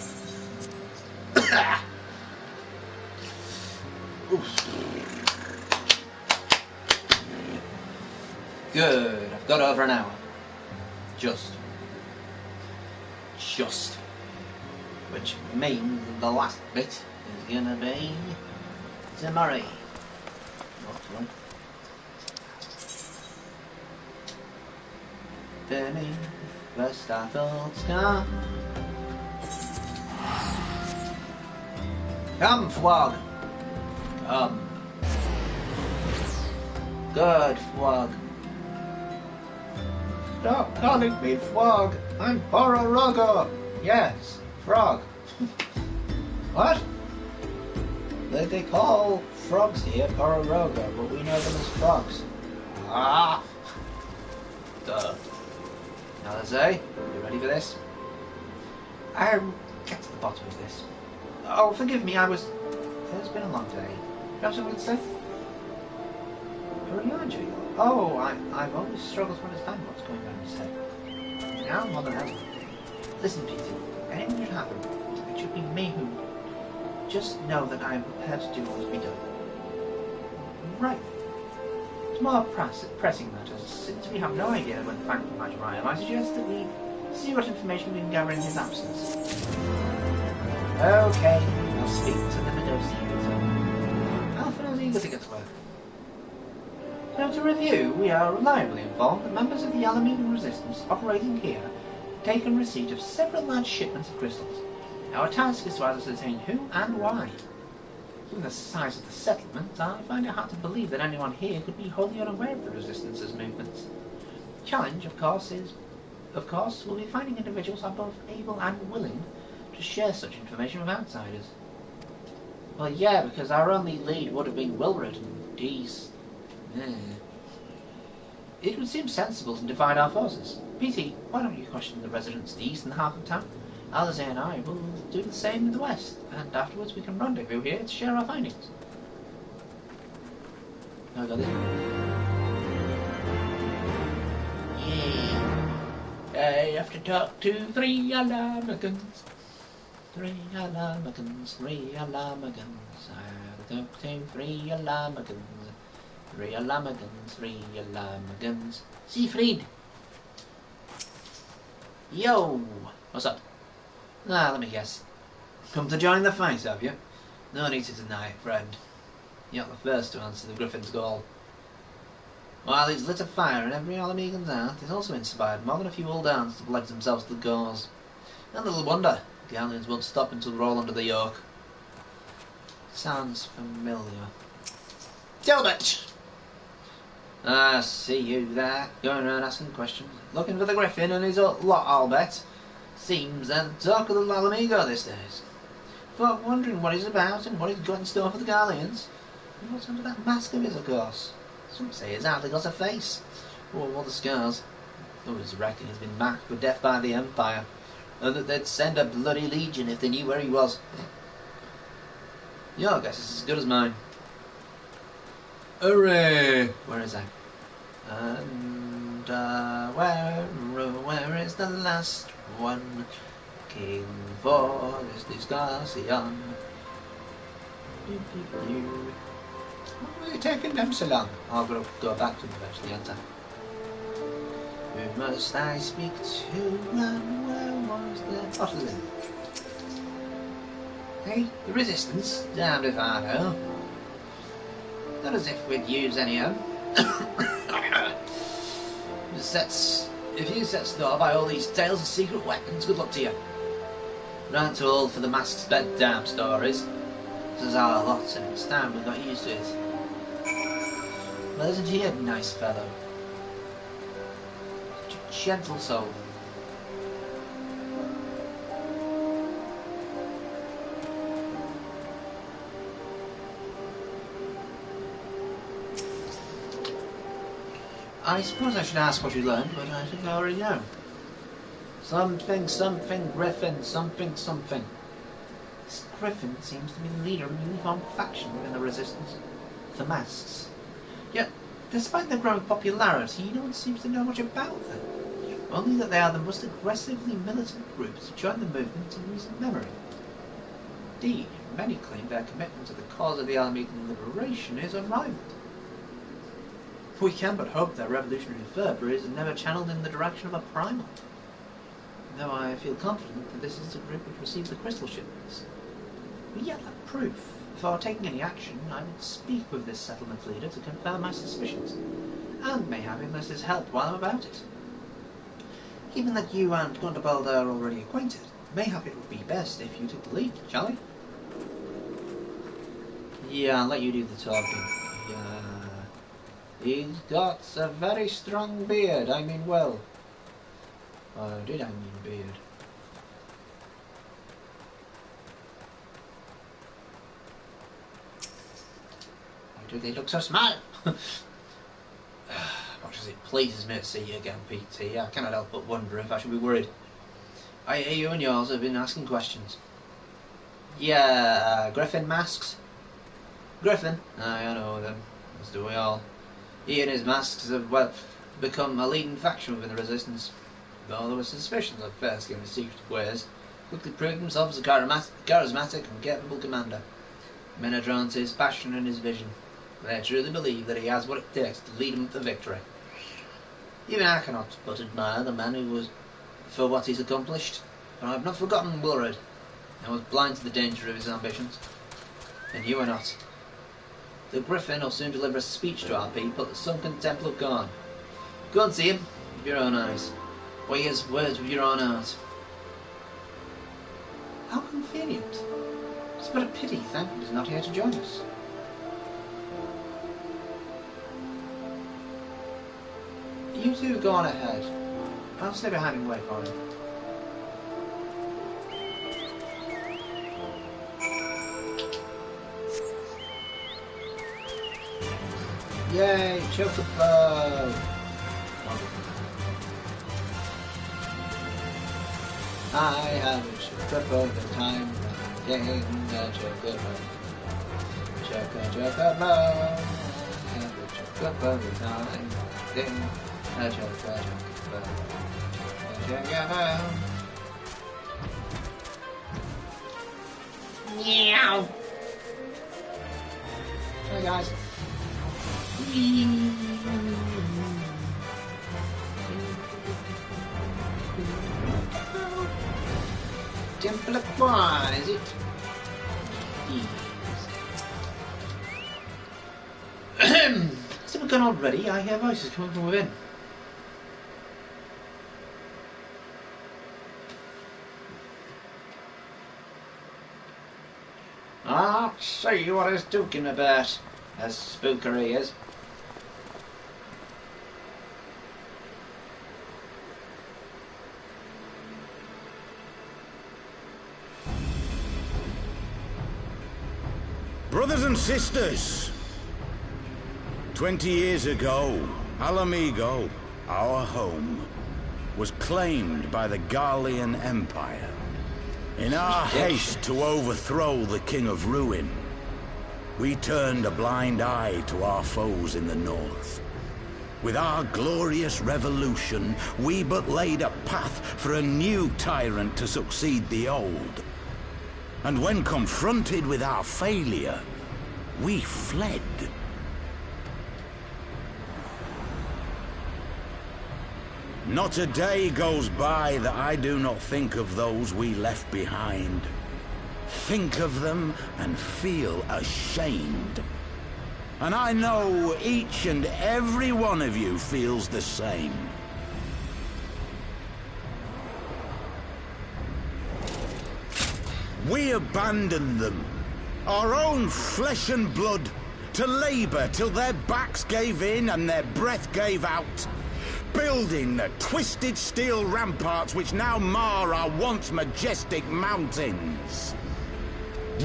Good, I've got over an hour. Just. Which means the last bit is gonna be tomorrow. Hopefully. Penny, first I thought come. Come, Fwog. Come. Good, Fwog. Stop calling me Fwog. I'm Bororogo. Yes, frog. What? They call frogs here Bororogo, but we know them as frogs. Ah. Duh. Now, Jose, you ready for this? I'll get to the bottom of this. Oh, forgive me, it's been a long day. You have something to say? Ariaji? Oh, I've always struggled to understand what's going on in his head. Now more than ever. Listen, Peter, if anything should happen, it should be me who... Just know that I am prepared to do what must be done. Right. more pressing matters, since we have no idea when Franklin might arrive, I suggest that we see what information we can gather in his absence. Okay, I'll speak to the negotiator. Alpha is eager to get to work. So to review, we are reliably informed that members of the Alamedan Resistance operating here have taken receipt of several large shipments of crystals. Our task is to ascertain who and why. Given the size of the settlement, I find it hard to believe that anyone here could be wholly unaware of the Resistance's movements. The challenge, of course, will be finding individuals who are both able and willing to share such information with outsiders. Well, yeah, because our only lead would have been Wilred, and he's... It would seem sensible to divide our forces. PT, why don't you question the residents of the eastern half of town? Alize and I will do the same in the west, and afterwards we can rendezvous here to share our findings. I got it. Yeah. I have to talk to 3 Alamagans. 3 Alamagans, 3 Alamagans. I have to talk to 3 Alamagans. 3 Alamagans, 3 Alamagans. Siegfried! Yo! What's up? Let me guess. Come to join the fight, have you? No need to deny it, friend. You're not the first to answer the Griffin's call. While he's lit a fire in every Alamegan's heart, he's also inspired more than a few old hounds to pledge themselves to the cause. And little wonder, the aliens won't stop until we're all under the yoke. Sounds familiar. Gilbert! I see you there, going around asking questions. Looking for the Griffin and his lot, I'll bet. Seems they're the talk of the Alamigo these days. Folk wondering what he's about and what he's got in store for the Guardians. And what's under that mask of his, of course. Some say he's hardly got a face. Or all the scars. Others reckon he's been marked for death by the Empire. And that they'd send a bloody legion if they knew where he was. Your guess is as good as mine. Hooray! Where is I? And where is the last one? King for this discussion. Why are you taking them so long? I'll go back to them eventually, aren't I? Who must I speak to and where was the bottling? Hey, the Resistance? Damned if I know. Not as if we'd use any of them. If you set store by all these tales of secret weapons, good luck to you. We aren't too old for the mask's bedtime stories. There's our lot, and it's time we got used to it. Well, isn't he a nice fellow? Such a gentle soul. I suppose I should ask what you learned, but I think I already know. Something, Griffin, something. This Griffin seems to be the leader of a newly formed faction within the Resistance. The Masks. Yet, despite their growing popularity, no one seems to know much about them. Only that they are the most aggressively militant group to join the movement in recent memory. Indeed, many claim their commitment to the cause of the Alamedan liberation is unrivaled. We can but hope their revolutionary fervour is never channeled in the direction of a primal. Though I feel confident that this is the group which received the crystal shipments. We yet lack proof. Before taking any action, I would speak with this settlement leader to confirm my suspicions, and may have enlist his help while I'm about it. Given that you and Gundobald are already acquainted, mayhap it would be best if you took the lead, shall we? Yeah, I'll let you do the talking. Yeah. He's got a very strong beard, I mean well. Or did I mean beard? Why do they look so smart? Much as it pleases me to see you again, PT, I cannot help but wonder if I should be worried. I hear you and yours have been asking questions. Yeah, Griffin masks? Griffin? I know them, as do we all. He and his masks have, well, become a leading faction within the Resistance. Though there were suspicions at first in his secretive ways, quickly proved himself as a charismatic and capable commander. Men are drawn to his passion and his vision. They truly believe that he has what it takes to lead them to victory. Even I cannot but admire the man who was for what he's accomplished, but I have not forgotten Wilred. I was blind to the danger of his ambitions, and you are not. The Griffin will soon deliver a speech to our people at the sunken Temple of Gorn. Go and see him with your own eyes. Weigh his words with your own heart. How convenient. It's but a pity Thancred is not here to join us. You two go on ahead. I'll stay behind and wait for him. Yay, Chocobo! I have a Chocobo the time running the Chocobo. Chocobo! I have a Chocobo the time running the Chocobo. Meow. Hey guys. Temple of Gorn, is it? Has it begun already? I hear voices coming from within. I'll see what he's talking about, as spookery is. Brothers and sisters, 20 years ago, Alamigo, our home, was claimed by the Garlean Empire. In our haste to overthrow the King of Ruin, we turned a blind eye to our foes in the north. With our glorious revolution, we but laid a path for a new tyrant to succeed the old. And when confronted with our failure, we fled. Not a day goes by that I do not think of those we left behind. Think of them and feel ashamed. And I know each and every one of you feels the same. We abandoned them, our own flesh and blood, to labor till their backs gave in and their breath gave out, building the twisted steel ramparts which now mar our once majestic mountains.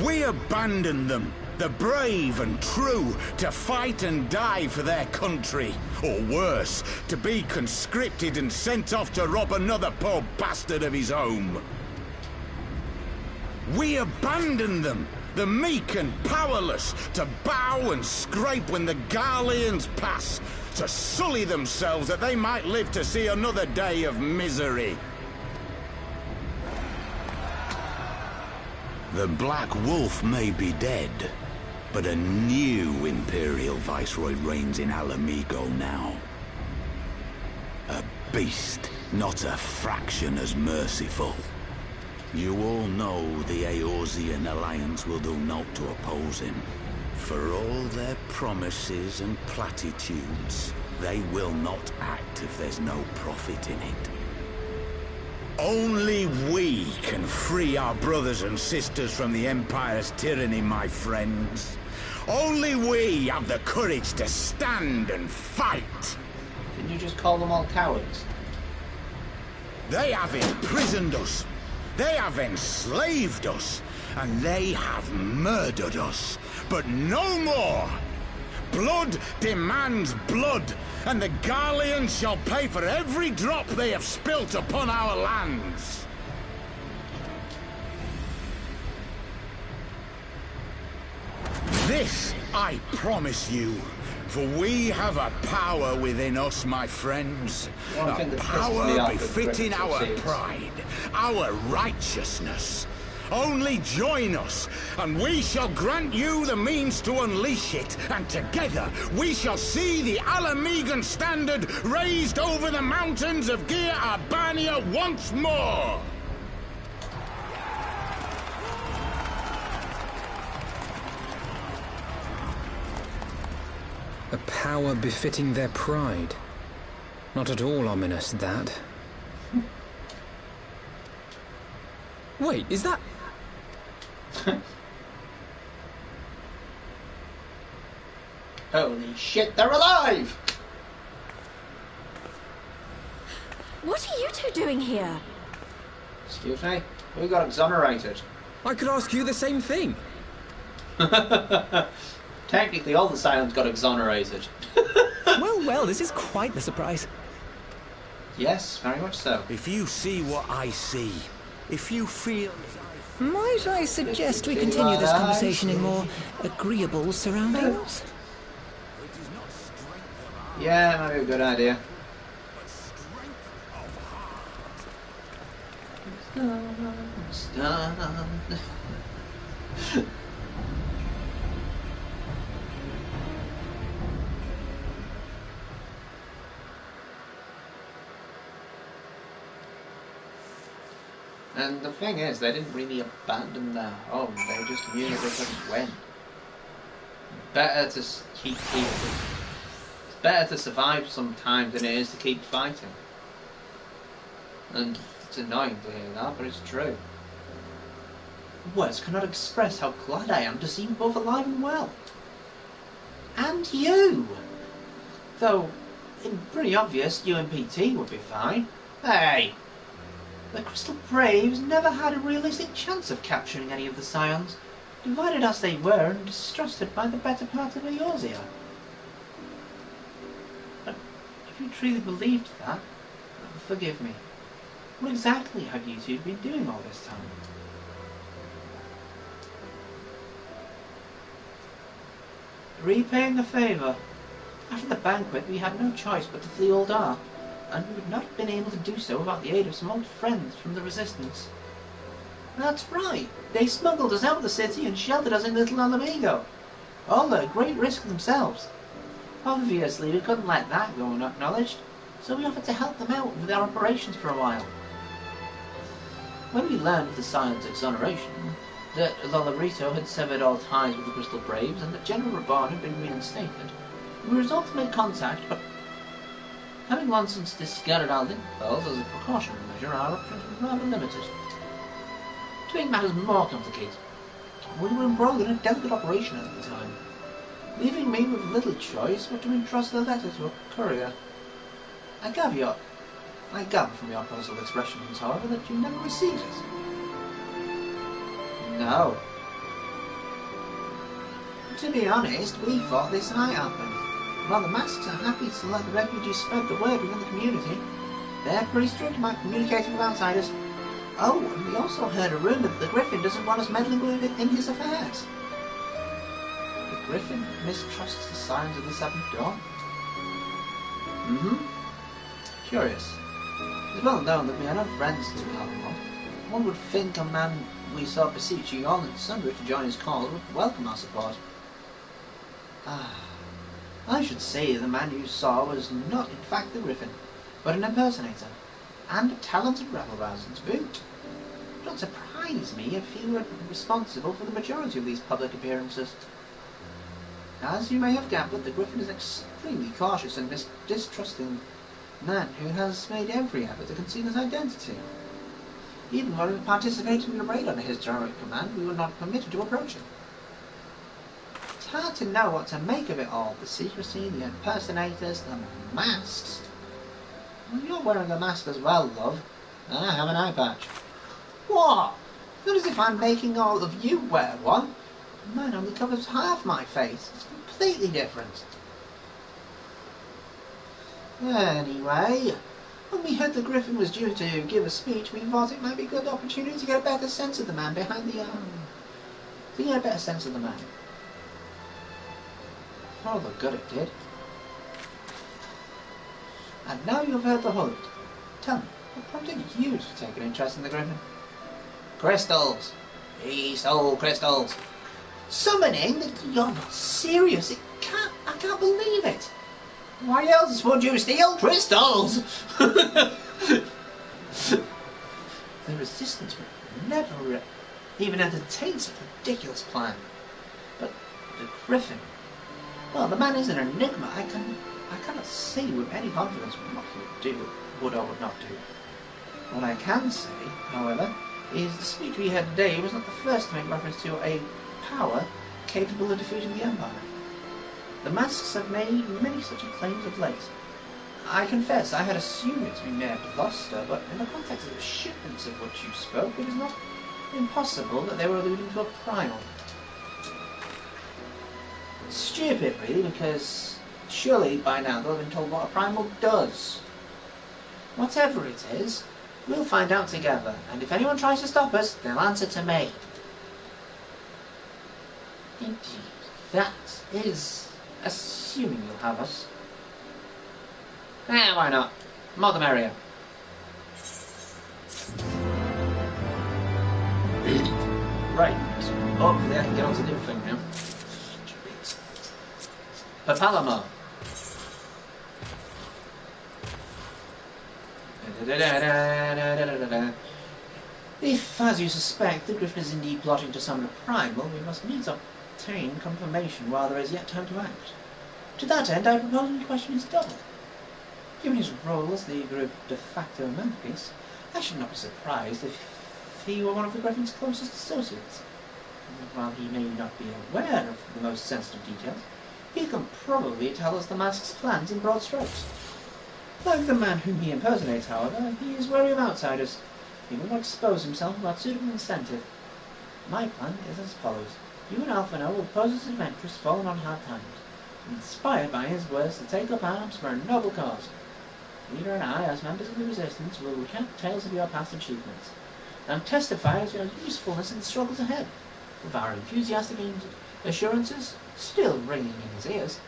We abandoned them, the brave and true, to fight and die for their country, or worse, to be conscripted and sent off to rob another poor bastard of his home. We abandoned them, the meek and powerless, to bow and scrape when the Garleans pass, to sully themselves that they might live to see another day of misery. The Black Wolf may be dead, but a new Imperial Viceroy reigns in Alamigo now. A beast, not a fraction as merciful. You all know the Eorzean Alliance will do naught to oppose him. For all their promises and platitudes, they will not act if there's no profit in it. Only we can free our brothers and sisters from the Empire's tyranny, my friends. Only we have the courage to stand and fight. Didn't you just call them all cowards? They have imprisoned us. They have enslaved us, and they have murdered us, but no more! Blood demands blood, and the Garleans shall pay for every drop they have spilt upon our lands. This I promise you, for we have a power within us, my friends. A power befitting our pride, our righteousness. Only join us, and we shall grant you the means to unleash it, and together we shall see the Alamegan standard raised over the mountains of Gir Arbania once more! A power befitting their pride. Not at all ominous, that. Wait, is that... Holy shit, they're alive! What are you two doing here? Excuse me? We got exonerated. I could ask you the same thing. Technically, all the Silents got exonerated. Well, this is quite the surprise. Yes, very much so. If you see what I see, if you feel... Might I suggest we continue this conversation in more agreeable surroundings? Yeah, might be a good idea. And the thing is, they didn't really abandon their home, they just knew they couldn't win. Better to keep it's better to survive sometimes than it is to keep fighting. And it's annoying to hear that, but it's true. Words cannot express how glad I am to see you both alive and well. And you! Though, it's pretty obvious you and PT would be fine. Hey! The Crystal Braves never had a realistic chance of capturing any of the Scions, divided as they were and distrusted by the better part of Eorzea. But if you truly believed that, forgive me. What exactly have you two been doing all this time? Repaying a favour. After the banquet, we had no choice but to flee Uldar, and we would not have been able to do so without the aid of some old friends from the Resistance. That's right. They smuggled us out of the city and sheltered us in Little Alamigo, all at great risk themselves. Obviously, we couldn't let that go unacknowledged, so we offered to help them out with their operations for a while. When we learned of the Scion's exoneration, that Lolarito had severed all ties with the Crystal Braves and that General Raban had been reinstated, we resolved to make contact, but having long since discarded our link bells as a precautionary measure, our options were rather limited. To make matters more complicated, we were embroiled in a delicate operation at the time, leaving me with little choice but to entrust the letter to a courier. I gather from your personal expressions, however, that you never received it. No. To be honest, we thought this might happen. While the masks are happy to let the refugees spread the word within the community, they're pretty strict about communicating with outsiders. Oh, and we also heard a rumour that the Griffin doesn't want us meddling with it in his affairs. The Griffin mistrusts the signs of the Seventh Dawn? Curious. It's well known that we are no friends to Alamod. One would think a man we saw beseeching all and sundry to join his cause would welcome our support. I should say the man you saw was not in fact the Griffin, but an impersonator, and a talented rabble-rouser to boot. It would not surprise me if he were responsible for the majority of these public appearances. As you may have gathered, the Griffin is an extremely cautious and distrusting man who has made every effort to conceal his identity. Even when we participated in a raid under his direct command, we were not permitted to approach him. It's hard to know what to make of it all. The secrecy, the impersonators, the masks. Well, you're wearing a mask as well, love. And I have an eye patch. What? Not as if I'm making all of you wear one. Mine only covers half my face. It's completely different. Anyway, when we heard the Griffin was due to give a speech, we thought it might be a good opportunity to get a better sense of the man behind the to get a better sense of the man. For the good it did. And now you've heard the whole of it. Tell me, what prompted you to take an interest in the Griffin? Crystals! He stole crystals. Summoning? You're not serious. I can't believe it. Why else would you steal crystals? The resistance would never even entertain such a ridiculous plan. But the Griffin, well, the man is an enigma. I cannot say with any confidence what he would or would not do. What I can say, however, is the speech we had today was not the first to make reference to a power capable of defeating the Empire. The masks have made many such claims of late. I confess I had assumed it to be mere bluster, but in the context of the shipments of which you spoke, it is not impossible that they were alluding to a primal. Stupid, really, because surely by now they'll have been told what a primal does. Whatever it is, we'll find out together, and if anyone tries to stop us, they'll answer to me. Indeed, that is assuming you'll have us. Why not? More the merrier. Right, hopefully I can get on to the new thing now. Papalamo. If, as you suspect, the Griffin is indeed plotting to summon a primal, we must needs obtain confirmation while there is yet time to act. To that end, I propose we question his double. Given his role as the group de facto mouthpiece, I should not be surprised if he were one of the Griffin's closest associates. While he may not be aware of the most sensitive details, he can probably tell us the mask's plans in broad strokes. Like the man whom he impersonates, however, he is wary of outsiders. He will not expose himself without suitable incentive. My plan is as follows. You and Alphino will pose as adventurers fallen on hard times, inspired by his words to take up arms for a noble cause. Rita and I, as members of the Resistance, will recount tales of your past achievements, and testify as your usefulness in the struggles ahead. With our enthusiastic assurances still ringing in his ears,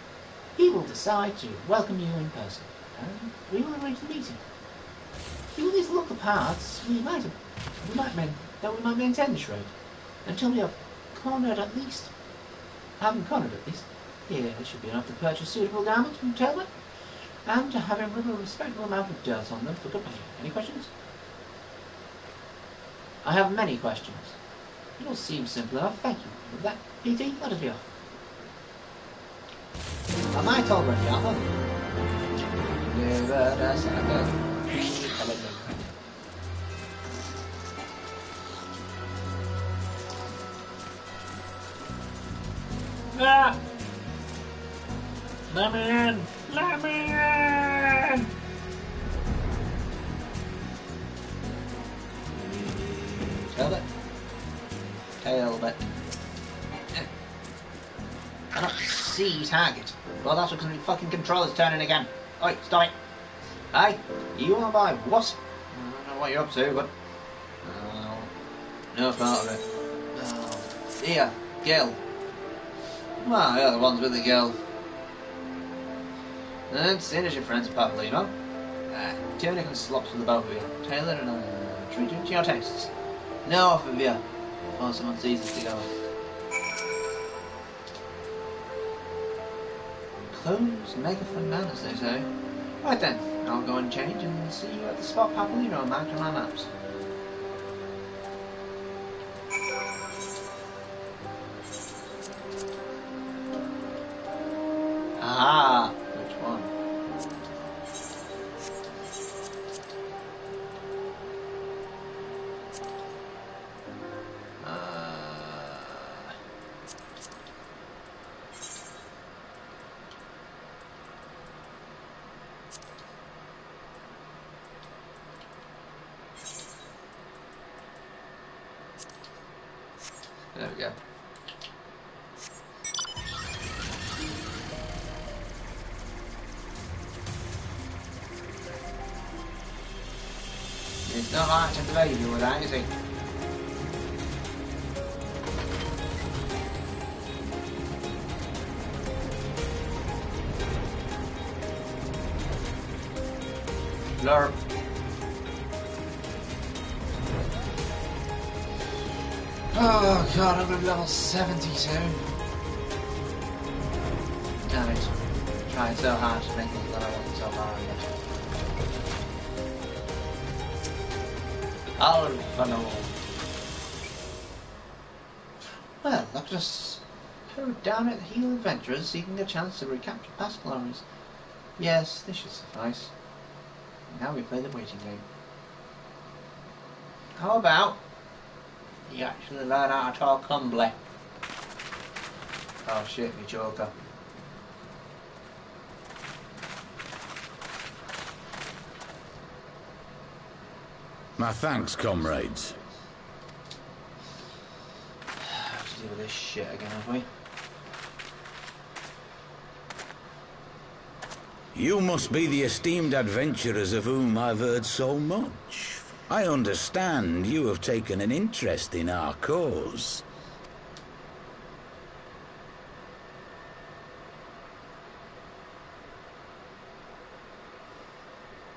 he will decide to welcome you in person, and we will arrange the meeting. He will these look the paths we might maintain the trade, until we have cornered at least. Here should be enough to purchase suitable garments from tailor, and to have him rub a respectable amount of dirt on them for good measure. Any questions? I have many questions. It all seems simple enough, thank you. With that, PT, let us be off. Am I told already, Arthur? Ah! Let me in! Let me in! Tailbit. Tailbit. I cannot see target. Well, that's because my fucking controller's turning again. Oi, stop it. Hey, you want to buy what? I don't know what you're up to, but... no part of it. Oh, here, Gil. Well, you're the ones with the Gil. And seeing as your friends are Papalino, tunic and slops for the both of you. Tailor and treat you to your tastes. No off of you, before someone sees us together. Clothes make a fun man, as they say. Right then, I'll go and change and see you at the spot Papalino marked on our maps. Aha! Which one? There we go. It's not much of the baby with that, is it? Blurb. Oh god, I'm gonna be level 72. Damn it. Trying so hard to make it that I wasn't so far yet. Alphano. Well, look at us. Go down at the heel of adventurers seeking a chance to recapture past glories. Yes, this should suffice. Now we play the waiting game. How about you actually learn how to talk humbly? Oh shit, me joker. My thanks, comrades. Have to deal with this shit again, have we? You must be the esteemed adventurers of whom I've heard so much. I understand you have taken an interest in our cause.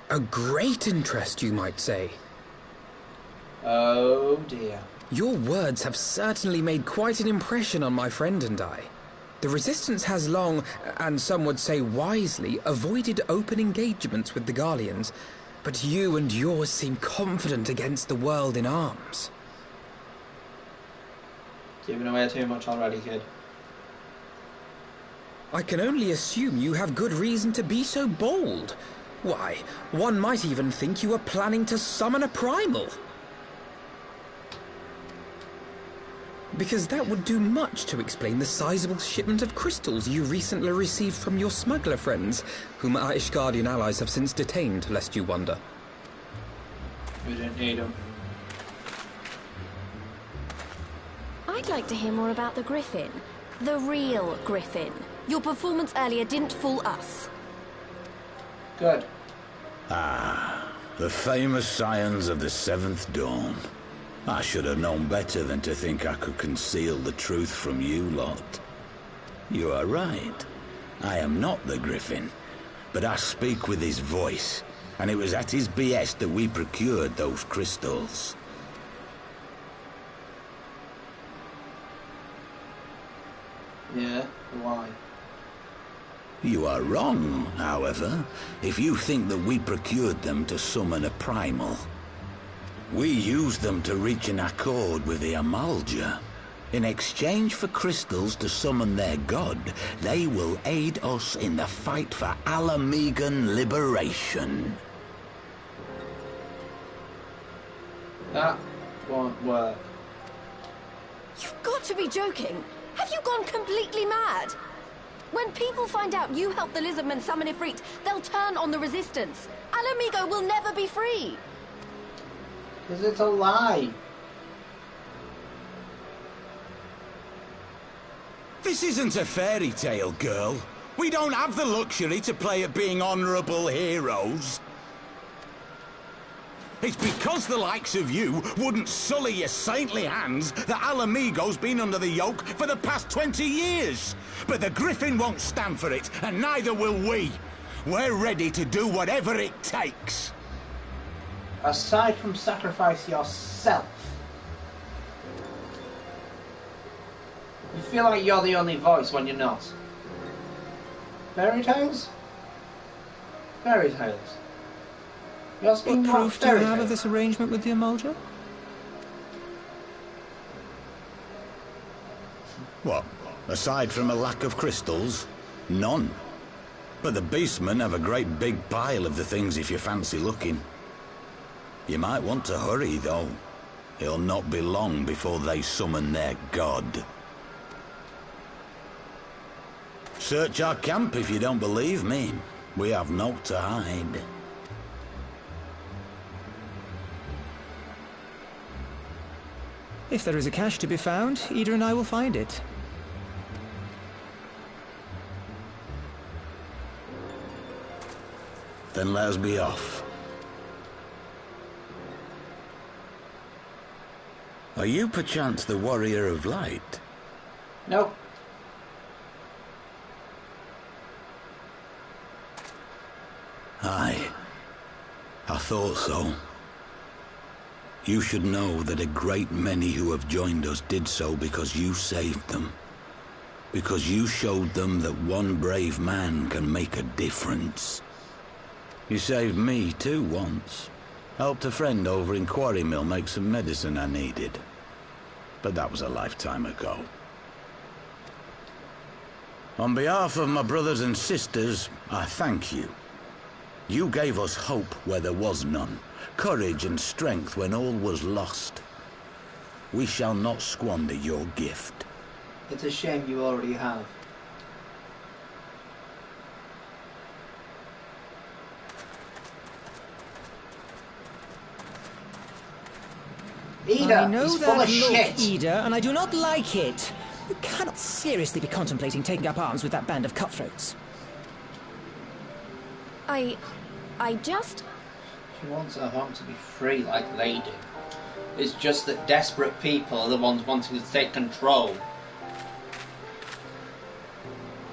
A great interest, you might say. Oh dear. Your words have certainly made quite an impression on my friend and I. The Resistance has long, and some would say wisely, avoided open engagements with the Garleans, but you and yours seem confident against the world in arms. Giving away too much already, kid. I can only assume you have good reason to be so bold. Why, one might even think you are planning to summon a primal. Because that would do much to explain the sizable shipment of crystals you recently received from your smuggler friends, whom our Ishgardian allies have since detained, lest you wonder. We didn't need them. I'd like to hear more about the Griffin. The real Griffin. Your performance earlier didn't fool us. Good. Ah, the famous scions of the Seventh Dawn. I should have known better than to think I could conceal the truth from you lot. You are right. I am not the Griffin, but I speak with his voice, and it was at his behest that we procured those crystals. Yeah, why? You are wrong, however, if you think that we procured them to summon a primal. We used them to reach an accord with the Amalja. In exchange for crystals to summon their god, they will aid us in the fight for Alamegan liberation. That won't work. You've got to be joking. Have you gone completely mad? When people find out you helped the Lizardmen summon Ifrit, they'll turn on the Resistance. Alamigo will never be free. Because it's a lie. This isn't a fairy tale, girl. We don't have the luxury to play at being honourable heroes. It's because the likes of you wouldn't sully your saintly hands that Alamigo's been under the yoke for the past 20 years. But the Griffin won't stand for it, and neither will we. We're ready to do whatever it takes. Aside from sacrifice yourself, you feel like you're the only voice when you're not. Fairy tales? Fairy tales. You're speaking What about proof do you fairy have of tales. this arrangement with the Amalja? What? Aside from a lack of crystals? None. But the beastmen have a great big pile of the things if you fancy looking. You might want to hurry, though. It'll not be long before they summon their god. Search our camp if you don't believe me. We have naught to hide. If there is a cache to be found, Ida and I will find it. Then let us be off. Are you perchance the Warrior of Light? No. Aye. I thought so. You should know that a great many who have joined us did so because you saved them. Because you showed them that one brave man can make a difference. You saved me too once. Helped a friend over in Quarry Mill make some medicine I needed. But that was a lifetime ago. On behalf of my brothers and sisters, I thank you. You gave us hope where there was none, courage and strength when all was lost. We shall not squander your gift. It's a shame you already have. Ida, I know he's that full of look, shit. Ida, and I do not like it. You cannot seriously be contemplating taking up arms with that band of cutthroats. I just... She wants her home to be free like they do. It's just that desperate people are the ones wanting to take control.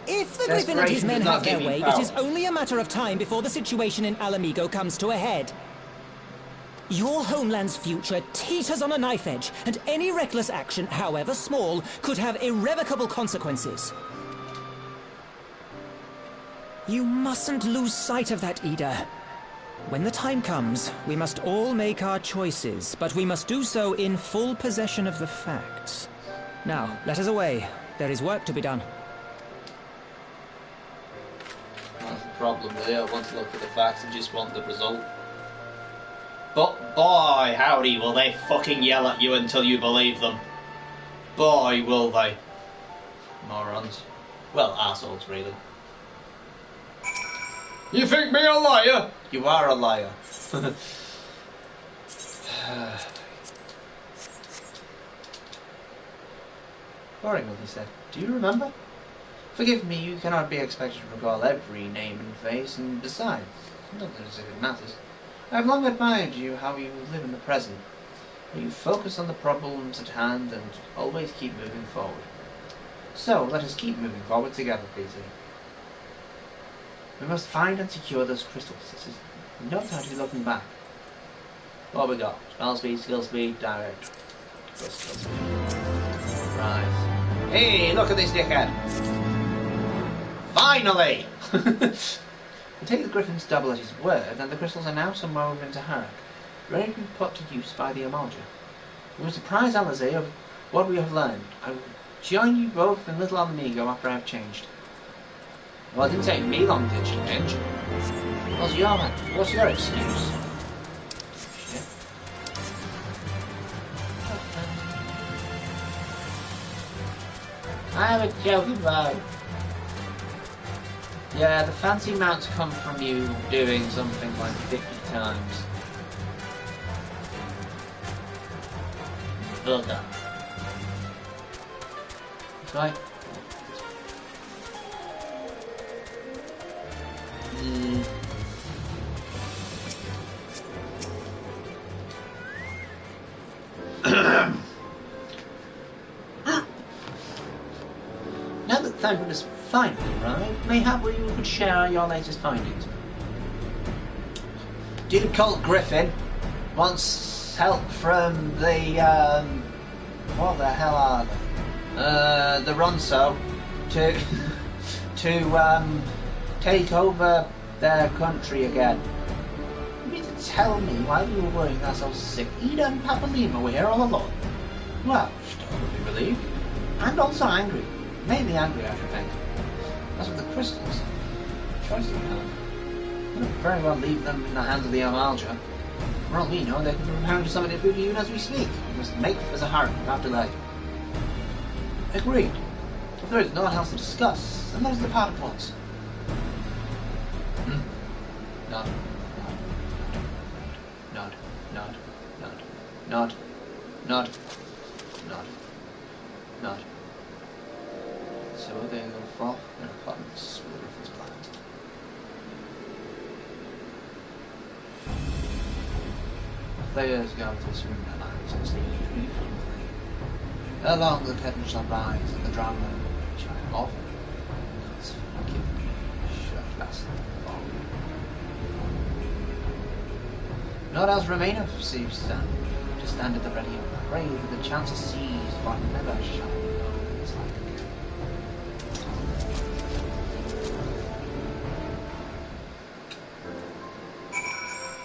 If the Griffin and his Desperation men does not have their give you way, power. it is only a matter of time before the situation in Alamigo comes to a head. Your homeland's future teeters on a knife edge, and any reckless action, however small, could have irrevocable consequences. You mustn't lose sight of that, Ida. When the time comes, we must all make our choices, but we must do so in full possession of the facts. Now, let us away. There is work to be done. That's the problem. They don't want to look at the facts and just want the result. But boy, howdy, will they fucking yell at you until you believe them. Boy, will they. Morons. Well, arseholes, really. You think me a liar? You are a liar. Boring, he said. Do you remember? Forgive me, you cannot be expected to recall every name and face, and besides, not as if it matters. I have long admired you, how you live in the present. You focus on the problems at hand and always keep moving forward. So, let us keep moving forward together, Peter. We must find and secure those crystals. This is no time to be looking back. What have we got? Spell speed, skill speed, direct. Skill speed. Right. Hey, look at this dickhead! Finally! We take the Griffin's double at his word, and the crystals are now somewhere over in Taharak, ready to be put to use by the Amalja. We will surprise Alizé of what we have learned. I will join you both in Little Alamigo after I have changed. Well, it didn't take me long to change. What's your excuse? Shit. I have a joke about. Yeah, the fancy mounts come from you doing something like 50 times. Bugger. That's right. Now that Thagrid has finally arrived, mayhap we could share your latest findings. Dude called Griffin wants help from the, what the hell are they? The Ronso to take over their country again. You mean to tell me while you were worrying ourselves sick, Ida and Papa Lima were here all along? Well, she's totally relieved. And also angry. Mainly angry, I should think. As with the crystals, choice you have. You don't very well leave them in the hands of the Amalja. For all we know, they could be preparing to summon it through to you as we speak. We must make as a hurry without delay. Agreed. If there is no one else to discuss, then let us depart at once. Nod. Nod. Nod. Nod. Nod. Nod. Nod. Nod. So we're going to go for their apartments with the Griffin's plan. Players go to swim their lives and sleep briefly. Along the curtain shall rise and the drama which I have often given me shall last long. Not else remaineth, save stand, to stand at the ready and pray for the chance to seize what never shall be known. It's like...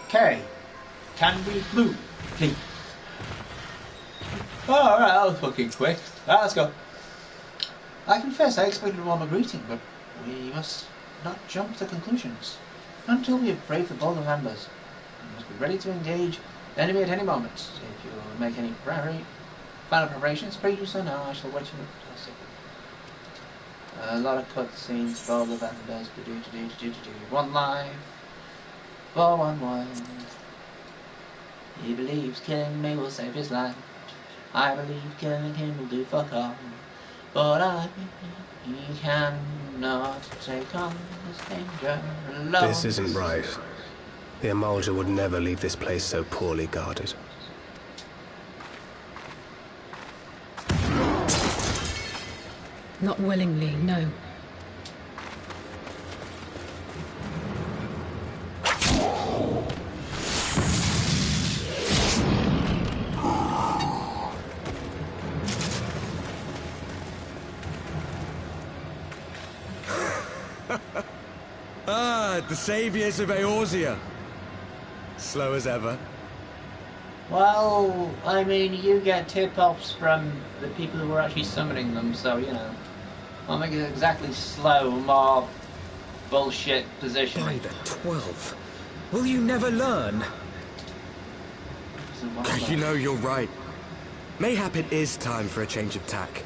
Okay. Can we move, please? Oh, alright, that was fucking quick. Right, let's go. I confess I expected a warmer greeting, but we must not jump to conclusions. Not until we have braved the bold of embers. We must be ready to engage the enemy at any moment. If you will make any final preparations, pray do so now. I shall wait for you. A lot of cutscenes, bold of embers, one life for one world. He believes killing me will save his life. I believe killing him will do fuck all. But I cannot take on this danger alone. This isn't right. The Emulger would never leave this place so poorly guarded. Not willingly, no. The saviors of Eorzea. Slow as ever. Well, I mean, you get tip-offs from the people who were actually summoning them, so, you know. I'll make it exactly slow, more bullshit positioning. By the 12. Will you never learn? You know, you're right. Mayhap it is time for a change of tack.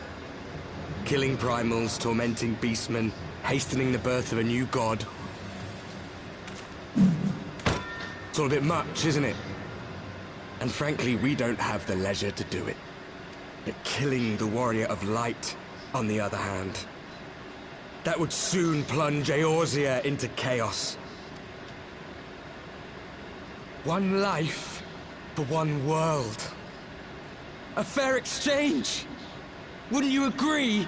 Killing primals, tormenting beastmen, hastening the birth of a new god. It's all a bit much, isn't it? And frankly, we don't have the leisure to do it. But killing the Warrior of Light, on the other hand, that would soon plunge Eorzea into chaos. One life for one world. A fair exchange! Wouldn't you agree?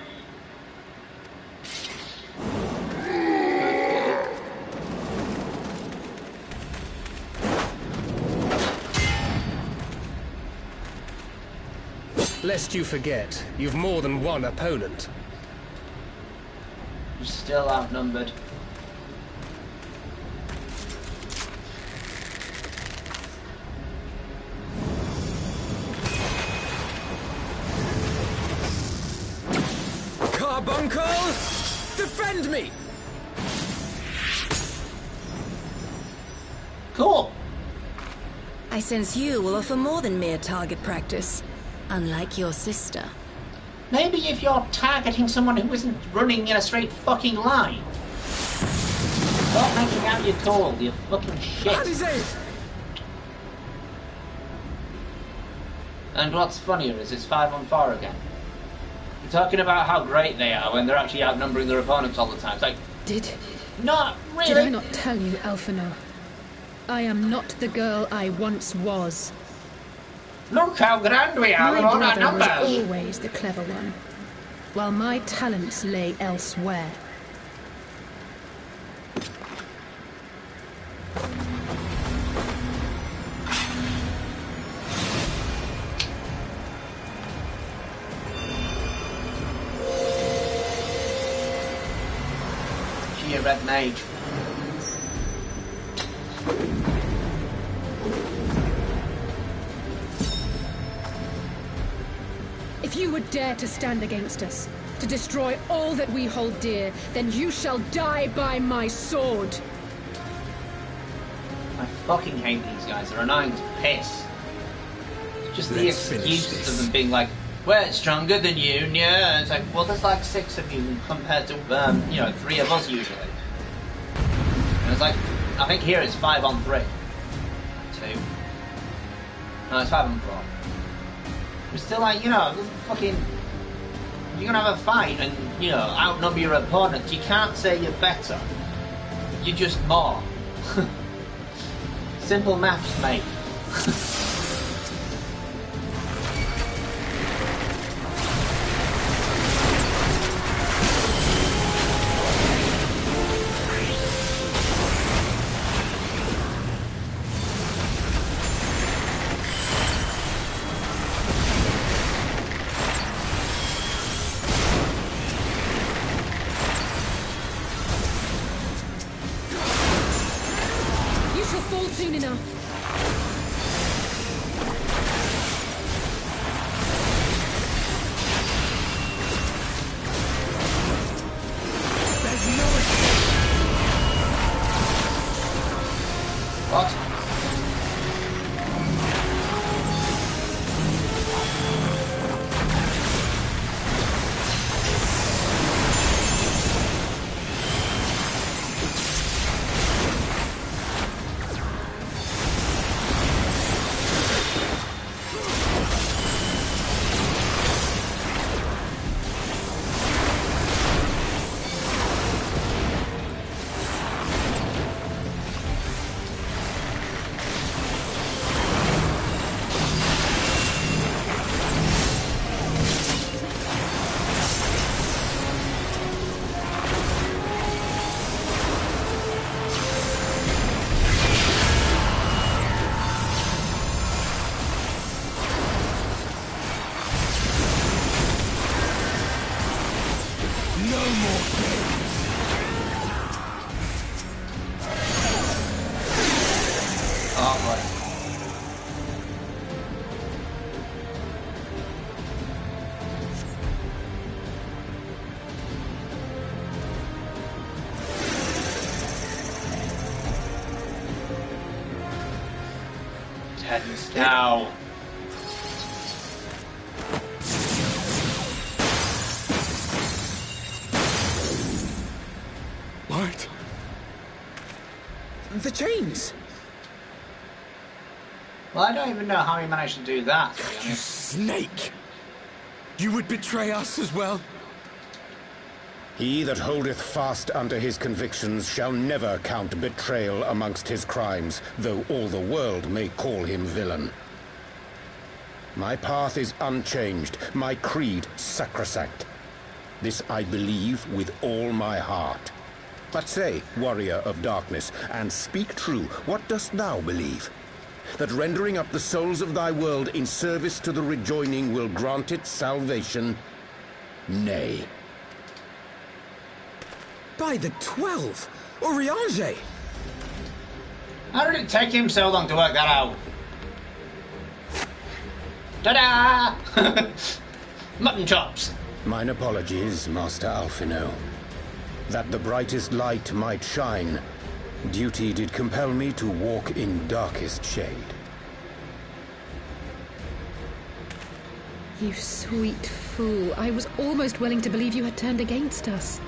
Lest you forget, you've more than one opponent. You're still outnumbered. Carbuncle! Defend me! Cool! I sense you will offer more than mere target practice. Unlike your sister. Maybe if you're targeting someone who isn't running in a straight fucking line. Stop making out your call, you fucking shit. And what's funnier is it's 5-on-4 again. You're talking about how great they are when they're actually outnumbering their opponents all the time. It's like... Not really! Did I not tell you, Elfino? I am not the girl I once was. Look how grand we are with all our My brother numbers! was always the clever one, while my talents lay elsewhere. She a red mage. If you would dare to stand against us, to destroy all that we hold dear, then you shall die by my sword. I fucking hate these guys. They're annoying as piss. Just the excuses of them being like, we're stronger than you, yeah. It's like, well, there's like 6 of you compared to, 3 of us usually. And it's like, I think here it's 5-on-3. 2. No, it's 5-on-4. We're still like, fucking... You're gonna have a fight and, outnumber your opponent. You can't say you're better. You're just more. Simple maths, mate. soon enough. There's no escape. What? Tense now. What? The chains! Well, I don't even know how he managed to do that, to be You honest. snake! You would betray us as well? He that holdeth fast unto his convictions shall never count betrayal amongst his crimes, though all the world may call him villain. My path is unchanged, my creed sacrosanct. This I believe with all my heart. But say, warrior of darkness, and speak true, what dost thou believe? That rendering up the souls of thy world in service to the rejoining will grant it salvation? Nay. By the 12! Oriange! How did it take him so long to work that out? Ta-da! Mutton chops! Mine apologies, Master Alphino. That the brightest light might shine, duty did compel me to walk in darkest shade. You sweet fool. I was almost willing to believe you had turned against us.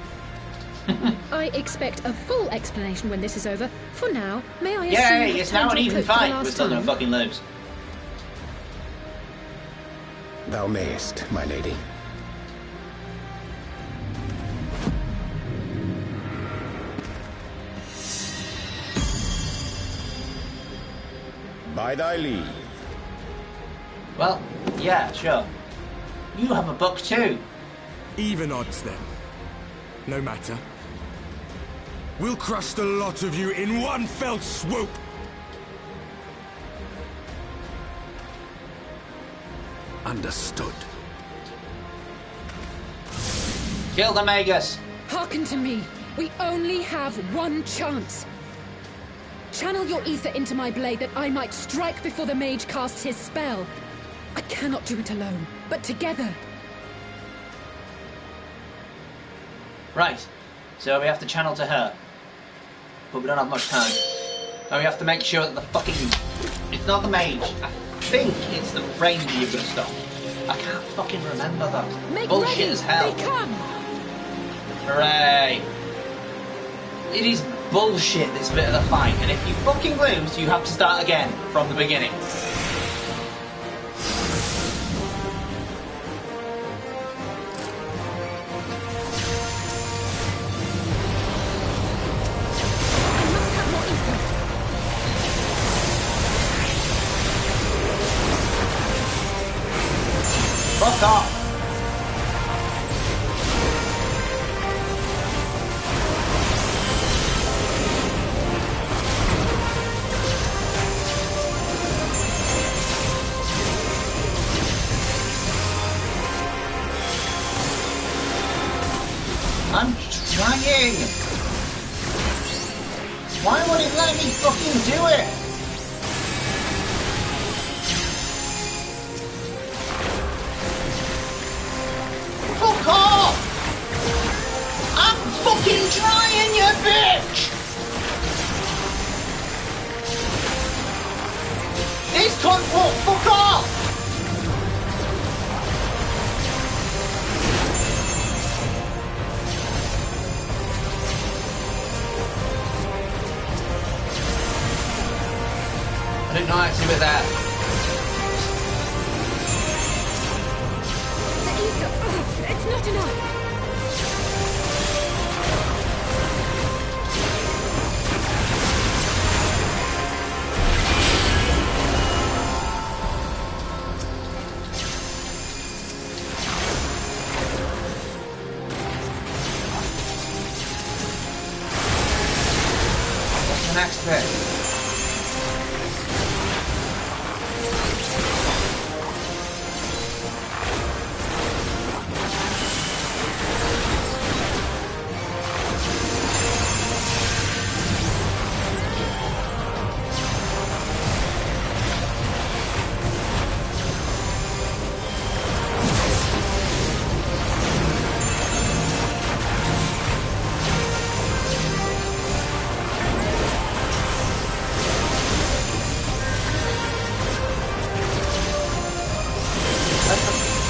I expect a full explanation when this is over. For now, may I assume Yay, you've it's now turned an your even cloak for the fight. last We're still no time? fucking lives. Thou mayest, my lady. By thy leave. Well, yeah, sure. You have a book too. Even odds then. No matter. We'll crush the lot of you in one fell swoop! Understood. Kill the Magus. Hearken to me. We only have one chance. Channel your ether into my blade that I might strike before the mage casts his spell. I cannot do it alone, but together. Right. So we have to channel to her. But we don't have much time. And we have to make sure that the fucking... It's not the mage. I think it's the ranger you're gonna stop. I can't fucking remember though. Make Bullshit ready. as hell. They come. Hooray! It is bullshit, this bit of the fight, and if you fucking lose, you have to start again from the beginning. I must have more ether. Fuck off! I'm trying! Why won't it let me fucking do it? bitch! These cunts won't fuck off! I didn't know actually with that. It's not enough. What's the next bit?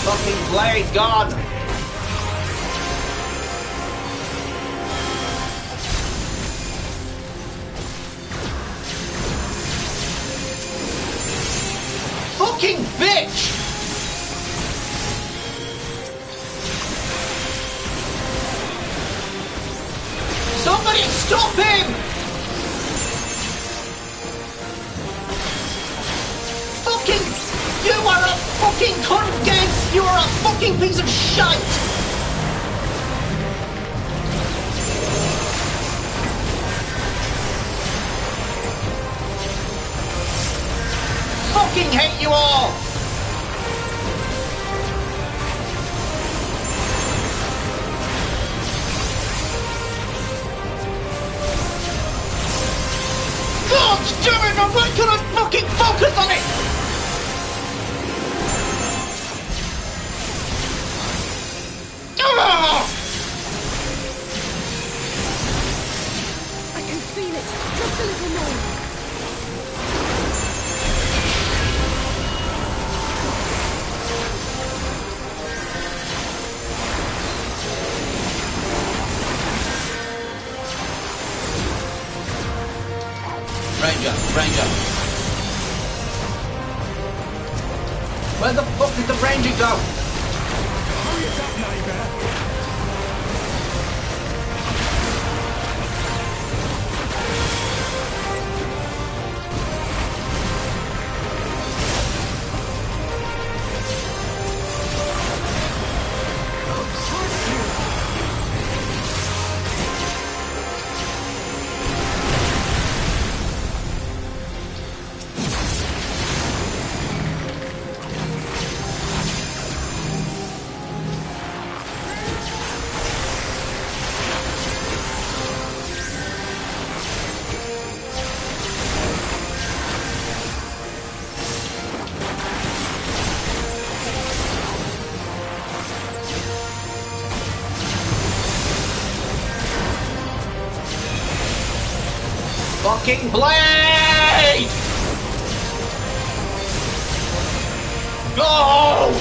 Fucking blade gone! Fucking bitch! Somebody stop him! You are a fucking cunt, gang! You are a fucking piece of shite! Fucking hate you all! God damn it! I'm not gonna fucking focus on it! I can feel it. Just a little more. Ranger. Where the fuck did the ranger go? Hurry it up, neighbour! Fucking blade! Go!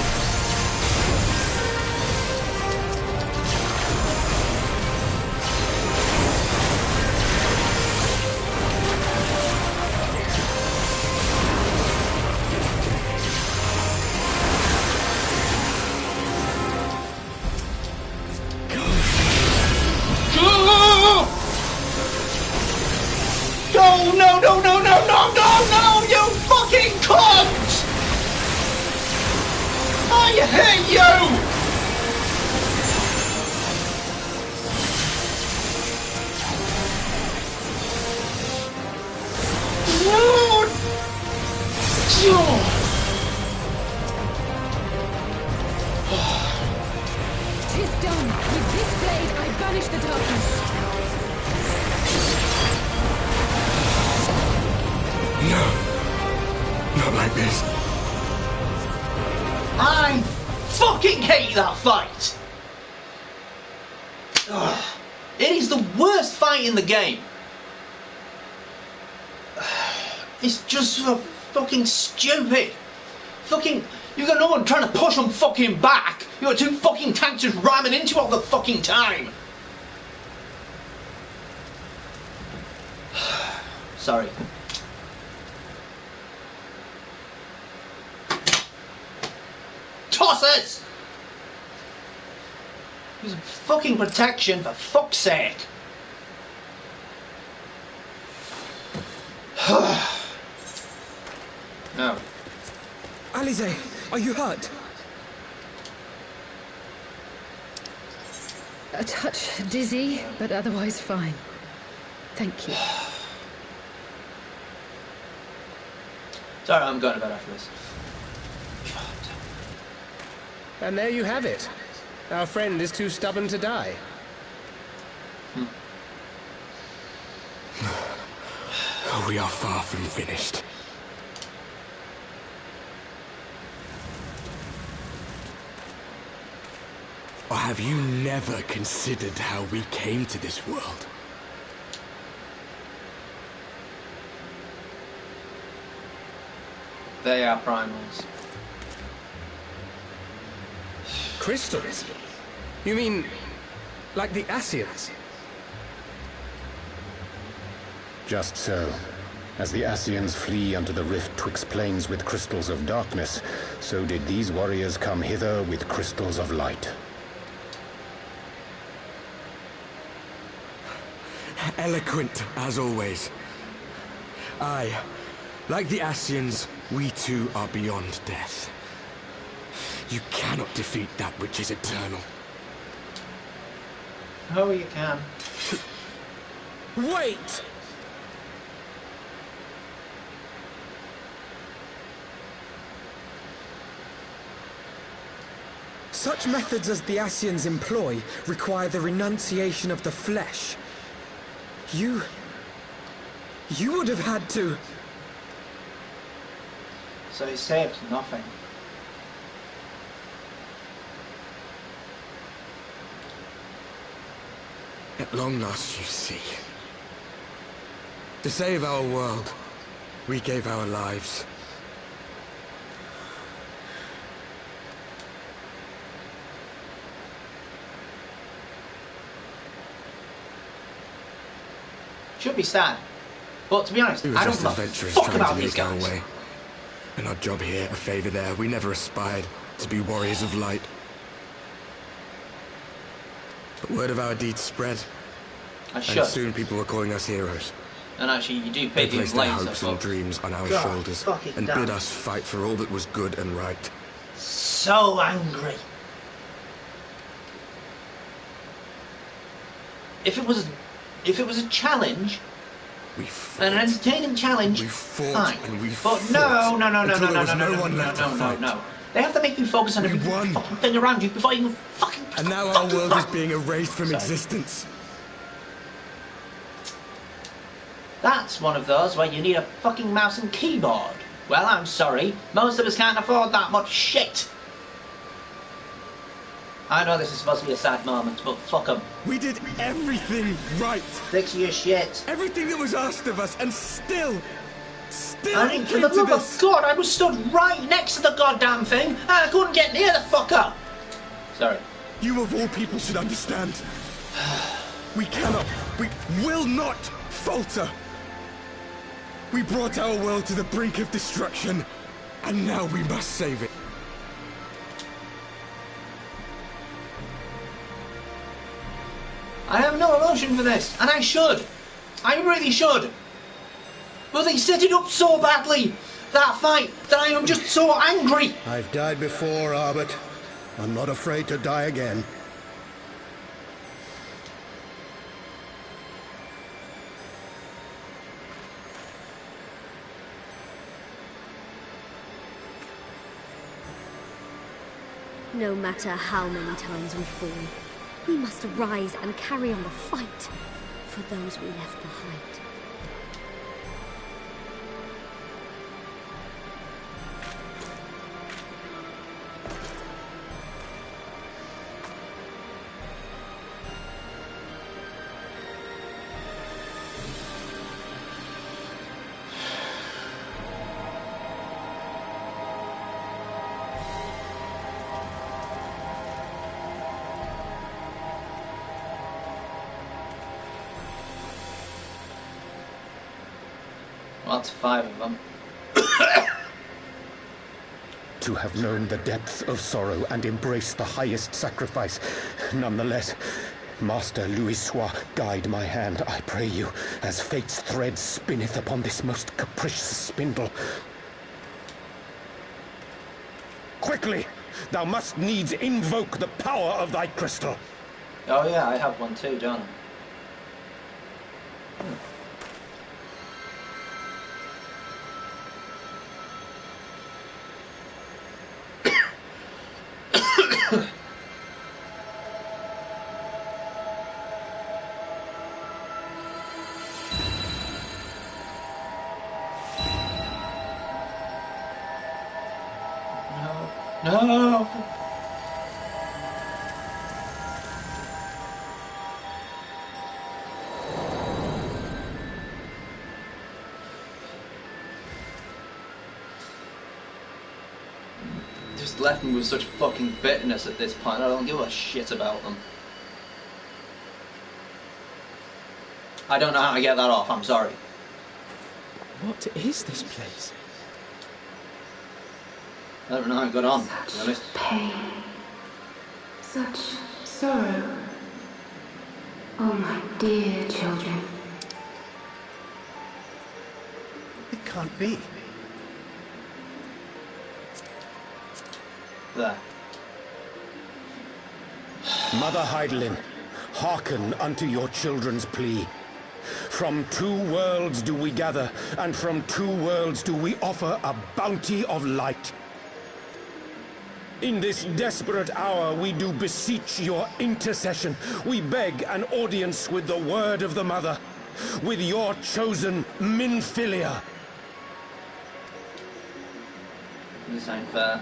No, you fucking cunt! I hate you! Tis done. With this blade, I banish the darkness. No. Not like this. I fucking hate that fight! Ugh. It is the worst fight fight in the game is just so fucking stupid. Fucking, you got no one trying to push them fucking back. You got 2 fucking tanks just ramming into all the fucking time. Sorry. Tossers! Use fucking protection, for fuck's sake. No. Alize, are you hurt? A touch dizzy, but otherwise fine. Thank you. Sorry, I'm going to bed after this. And there you have it. Our friend is too stubborn to die. We are far from finished. Or have you never considered how we came to this world? They are primals. Crystals? You mean, like the Ascians? Just so. As the Ascians flee unto the rift twixt plains with crystals of darkness, so did these warriors come hither with crystals of light. Eloquent, as always. Aye, like the Ascians, we too are beyond death. You cannot defeat that which is eternal. Oh, you can. Wait! Such methods as the Ascians employ require the renunciation of the flesh. You would have had to... So he saved nothing. At long last, you see. To save our world, we gave our lives. Should be sad. But to be honest, We were I don't just give a adventurers fuck trying about to these make our guys. way. An odd job here, a favor there. We never aspired to be warriors of light. But word of our deeds spread. I should. And soon people were calling us heroes. And actually, you do They pay placed the their laser, hopes and but dreams on our God shoulders fucking and damn. bid us fight for all that was good and right. so angry. If it was a challenge, We fought. an entertaining challenge, We fought fine. and we But fought no. until there was no one left to fight. No. They have to make me focus on We every won. fucking thing around you before you even fucking. And now our fucking world is run. being erased from Sorry. existence. That's one of those where you need a fucking mouse and keyboard. Well, I'm sorry, most of us can't afford that much shit. I know this is supposed to be a sad moment, but fuck 'em. We did everything right. Fix your shit. Everything that was asked of us, and still And it for came the to love this. of God, I was stood right next to the goddamn thing, and I couldn't get near the fucker. Sorry. You of all people should understand. We cannot, we will not falter. We brought our world to the brink of destruction, and now we must save it. I have no emotion for this, and I should. I really should. But they set it up so badly, that fight, that I am just so angry. I've died before, Arbet. I'm not afraid to die again. No matter how many times we fall, we must rise and carry on the fight for those we left behind. Well, that's 5 of them. To have known the depth of sorrow and embraced the highest sacrifice. Nonetheless, Master Louis-Soix, guide my hand, I pray you, as fate's thread spinneth upon this most capricious spindle. Quickly! Thou must needs invoke the power of thy crystal. Oh yeah, I have one too, don't I? No! Just left me with such fucking bitterness at this point. I don't give a shit about them. I don't know how to get that off, I'm sorry. What is this place? I don't know how it got on, to be honest. Pain. Such sorrow. Oh, my dear children. It can't be. There. Mother Heidelin, hearken unto your children's plea. From 2 worlds do we gather, and from 2 worlds do we offer a bounty of light. In this desperate hour we do beseech your intercession. We beg an audience with the word of the Mother, with your chosen Minfilia. This ain't fair.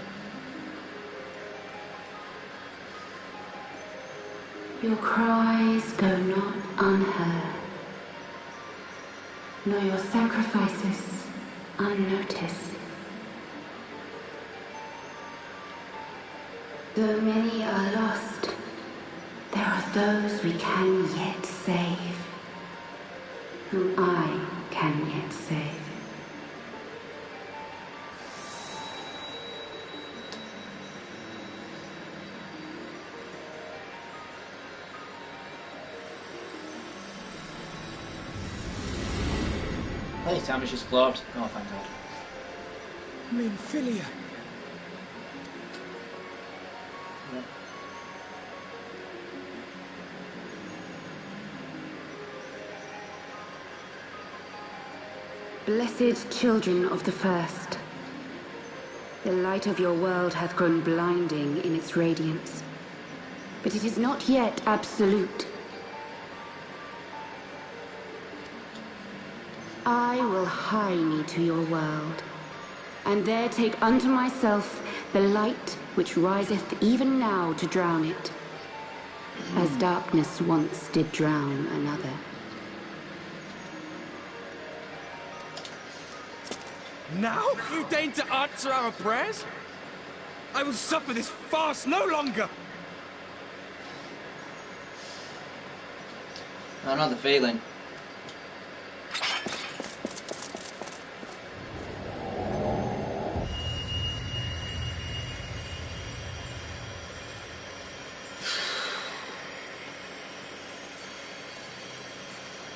Your cries go not unheard, nor your sacrifices unnoticed. Though many are lost, there are those we can yet save, whom I can yet save. Hey, time is just clogged. Oh, thank God. Minfilia. Blessed children of the First, the light of your world hath grown blinding in its radiance, but it is not yet absolute. I will hie me to your world, and there take unto myself the light which riseth even now to drown it, as darkness once did drown another. Now you deign to answer our prayers? I will suffer this farce no longer! I know the feeling.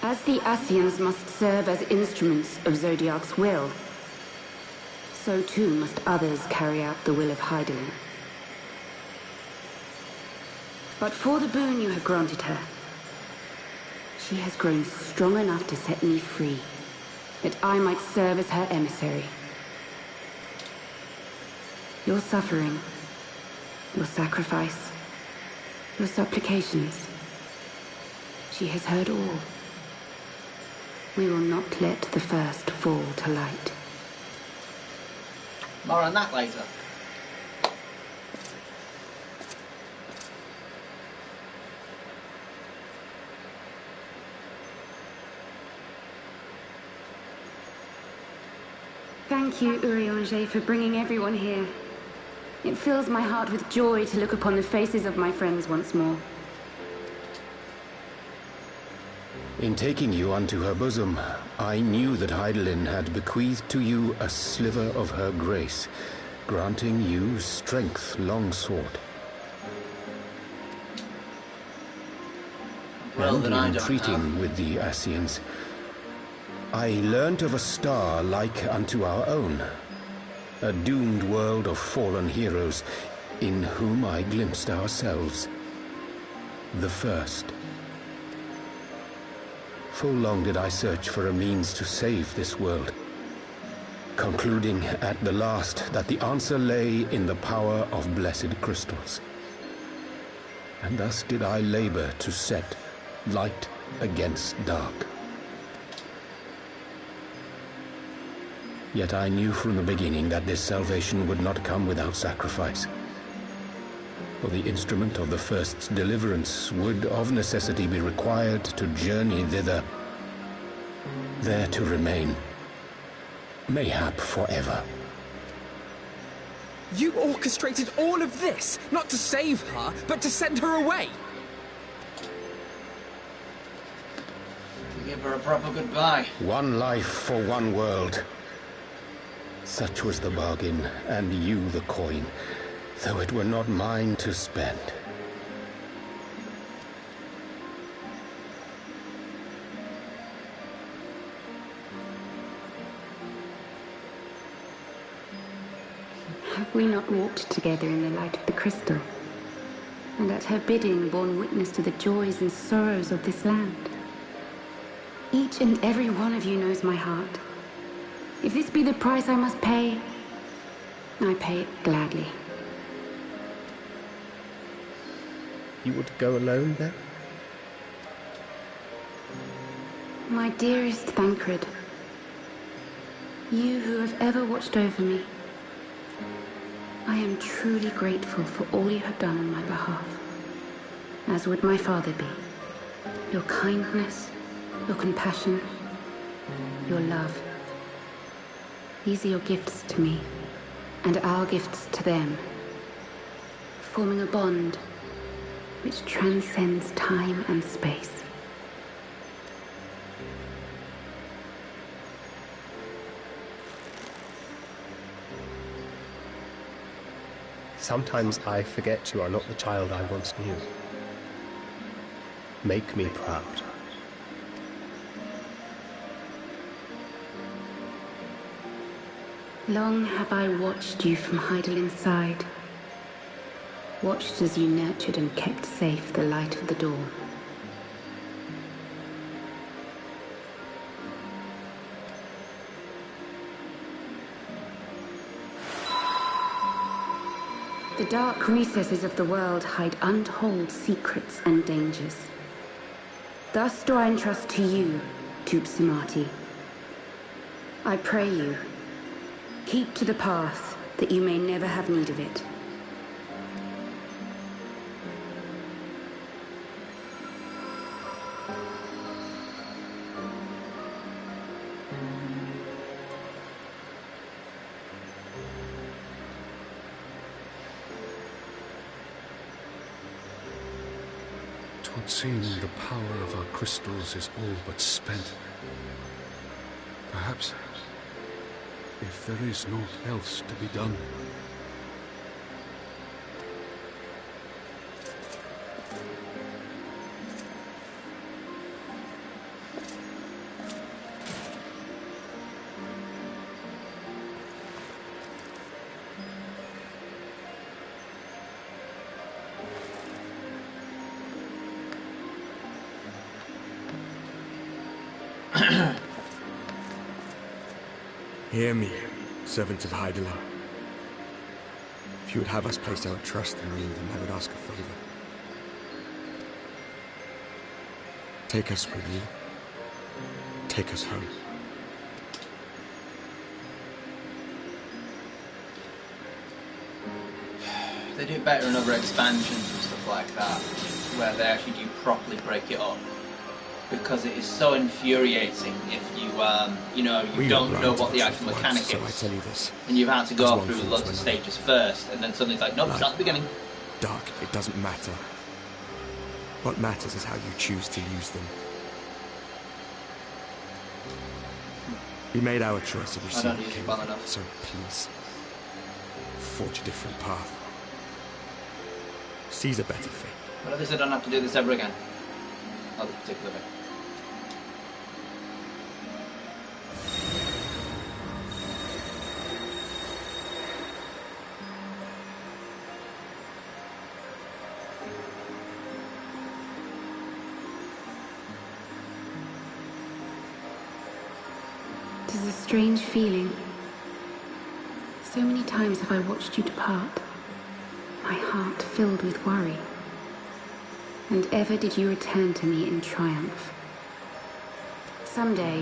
As the Ascians must serve as instruments of Zodiark's will, so too must others carry out the will of Heidelin. But for the boon you have granted her, she has grown strong enough to set me free, that I might serve as her emissary. Your suffering, your sacrifice, your supplications, she has heard all. We will not let the first fall to light. More on that later. Thank you, Urianger, for bringing everyone here. It fills my heart with joy to look upon the faces of my friends once more. In taking you unto her bosom, I knew that Heidelin had bequeathed to you a sliver of her grace, granting you strength longsword. Well, and then I in don't treating have. with the Ascians, I learnt of a star like unto our own, a doomed world of fallen heroes, in whom I glimpsed ourselves, the first. Full long did I search for a means to save this world, concluding at the last that the answer lay in the power of blessed crystals. And thus did I labor to set light against dark. Yet I knew from the beginning that this salvation would not come without sacrifice. For the instrument of the first's deliverance would of necessity be required to journey thither, there to remain, mayhap forever. You orchestrated all of this, not to save her, but to send her away! To give her a proper goodbye. One life for one world. Such was the bargain, and you the coin, though it were not mine to spend. Have we not walked together in the light of the crystal, and at her bidding borne witness to the joys and sorrows of this land? Each and every one of you knows my heart. If this be the price I must pay, I pay it gladly. You would go alone, then? My dearest Thancred, you who have ever watched over me, I am truly grateful for all you have done on my behalf, as would my father be. Your kindness, your compassion, your love. These are your gifts to me, and our gifts to them, forming a bond which transcends time and space. Sometimes I forget you are not the child I once knew. Make me proud. Long have I watched you from Heidelin's side, watched as you nurtured and kept safe the light of the dawn. The dark recesses of the world hide untold secrets and dangers. Thus do I entrust to you, Tupsimati. I pray you, keep to the path, that you may never have need of it. Twould seem the power of our crystals is all but spent. Perhaps, if there is naught else to be done. Hear me, servants of Heidelin. If you would have us place our trust in you, then I would ask a favor. Take us with you. Take us home. They do better in other expansions and stuff like that, where they actually do properly break it up. because it is so infuriating if you, you know, you don't know what the actual mechanic is. So I tell you this. And you've had to go There's through one lots fault of to another. stages first, and then suddenly it's like, nope, Light, start at the beginning. Dark, it doesn't matter. What matters is how you choose to use them. We made our choice of I receiving don't use it King, well enough. so please, forge a different path. Seize a better fate. But at least I don't have to do this ever again. Not this particular bit. It is a strange feeling. So many times have I watched you depart, my heart filled with worry. And ever did you return to me in triumph. Someday,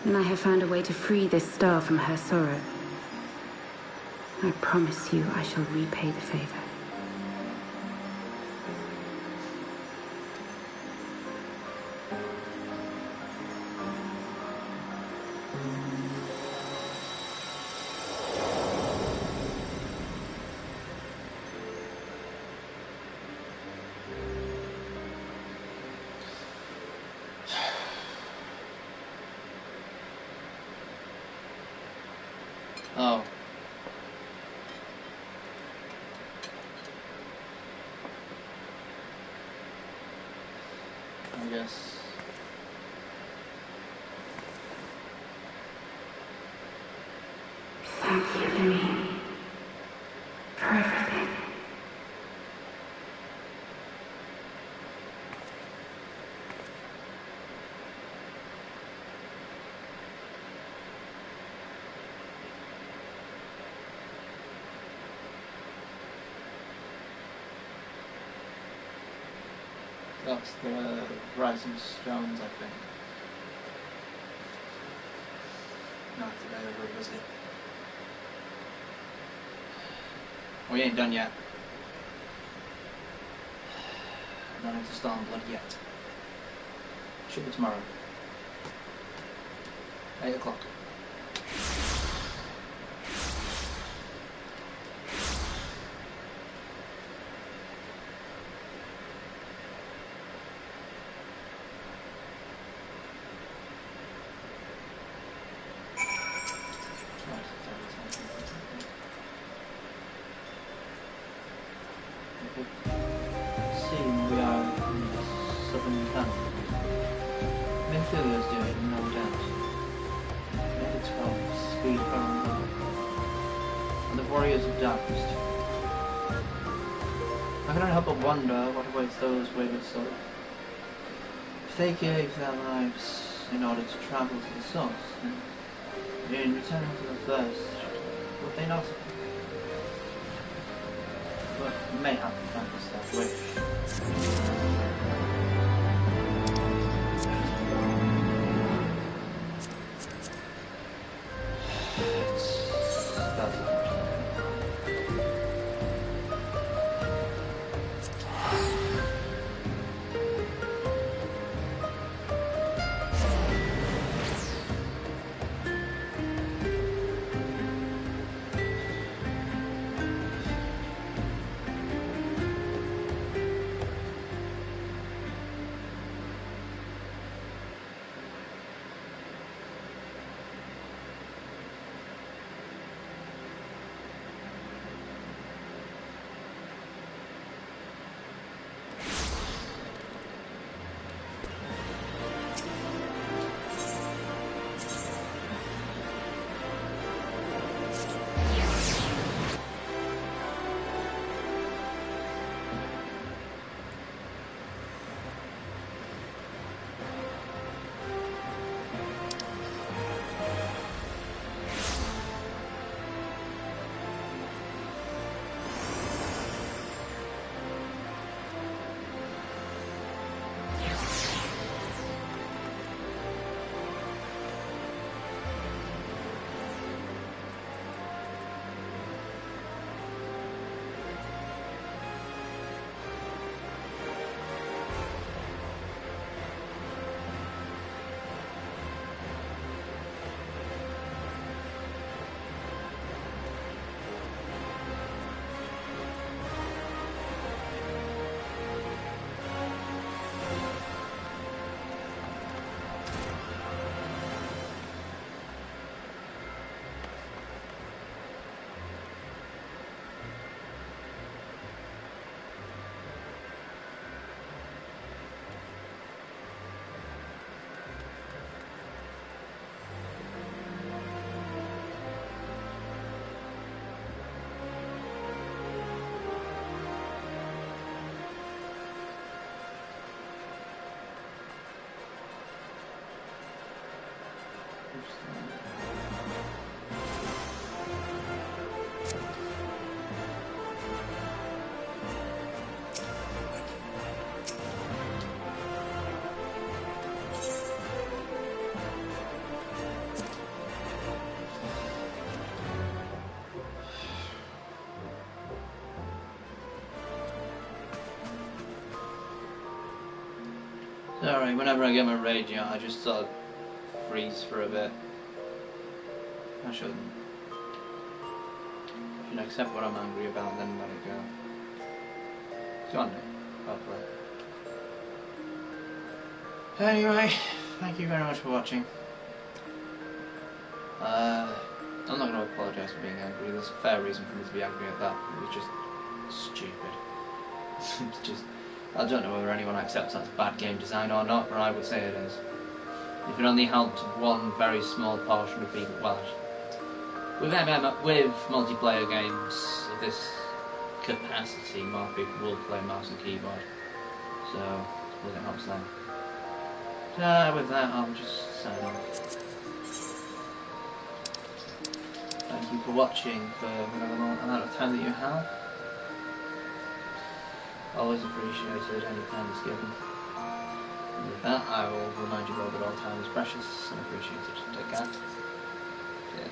when I have found a way to free this star from her sorrow, I promise you I shall repay the favor. Oh. I guess. Thank you, Louis, for everything. That's the Rising Stones, I think. No, it's the over, was it? We ain't done yet. Not into Stormblood yet. Should be tomorrow. 8 o'clock. Soon we are in the southern camp. Minfilia's doing it, no doubt. Maybe 12, speed around and the warriors of darkness. I can only help but wonder what awaits those wayward souls. If they gave their lives in order to travel to the source, and in return to the thirst, would they not? But mayhap that was their wish. Sorry, whenever I get my rage out, I just sort of freeze for a bit. I shouldn't. I should accept what I'm angry about and then let it go. Go on, Nick. Hopefully. Anyway, thank you very much for watching. I'm not going to apologise for being angry. There's a fair reason for me to be angry at that. It was just stupid. It's just, I don't know whether anyone accepts that's bad game design or not, but I would say it is. If it only helped one very small portion of people, well, with multiplayer games of this capacity, more people will play mouse and keyboard. So, it helps them. So, with that, I'll just sign off. Thank you for watching for whatever amount of time that you have. Always appreciated any time is given. And with that, I will remind you all that all time is precious and appreciated. Take care. Yeah.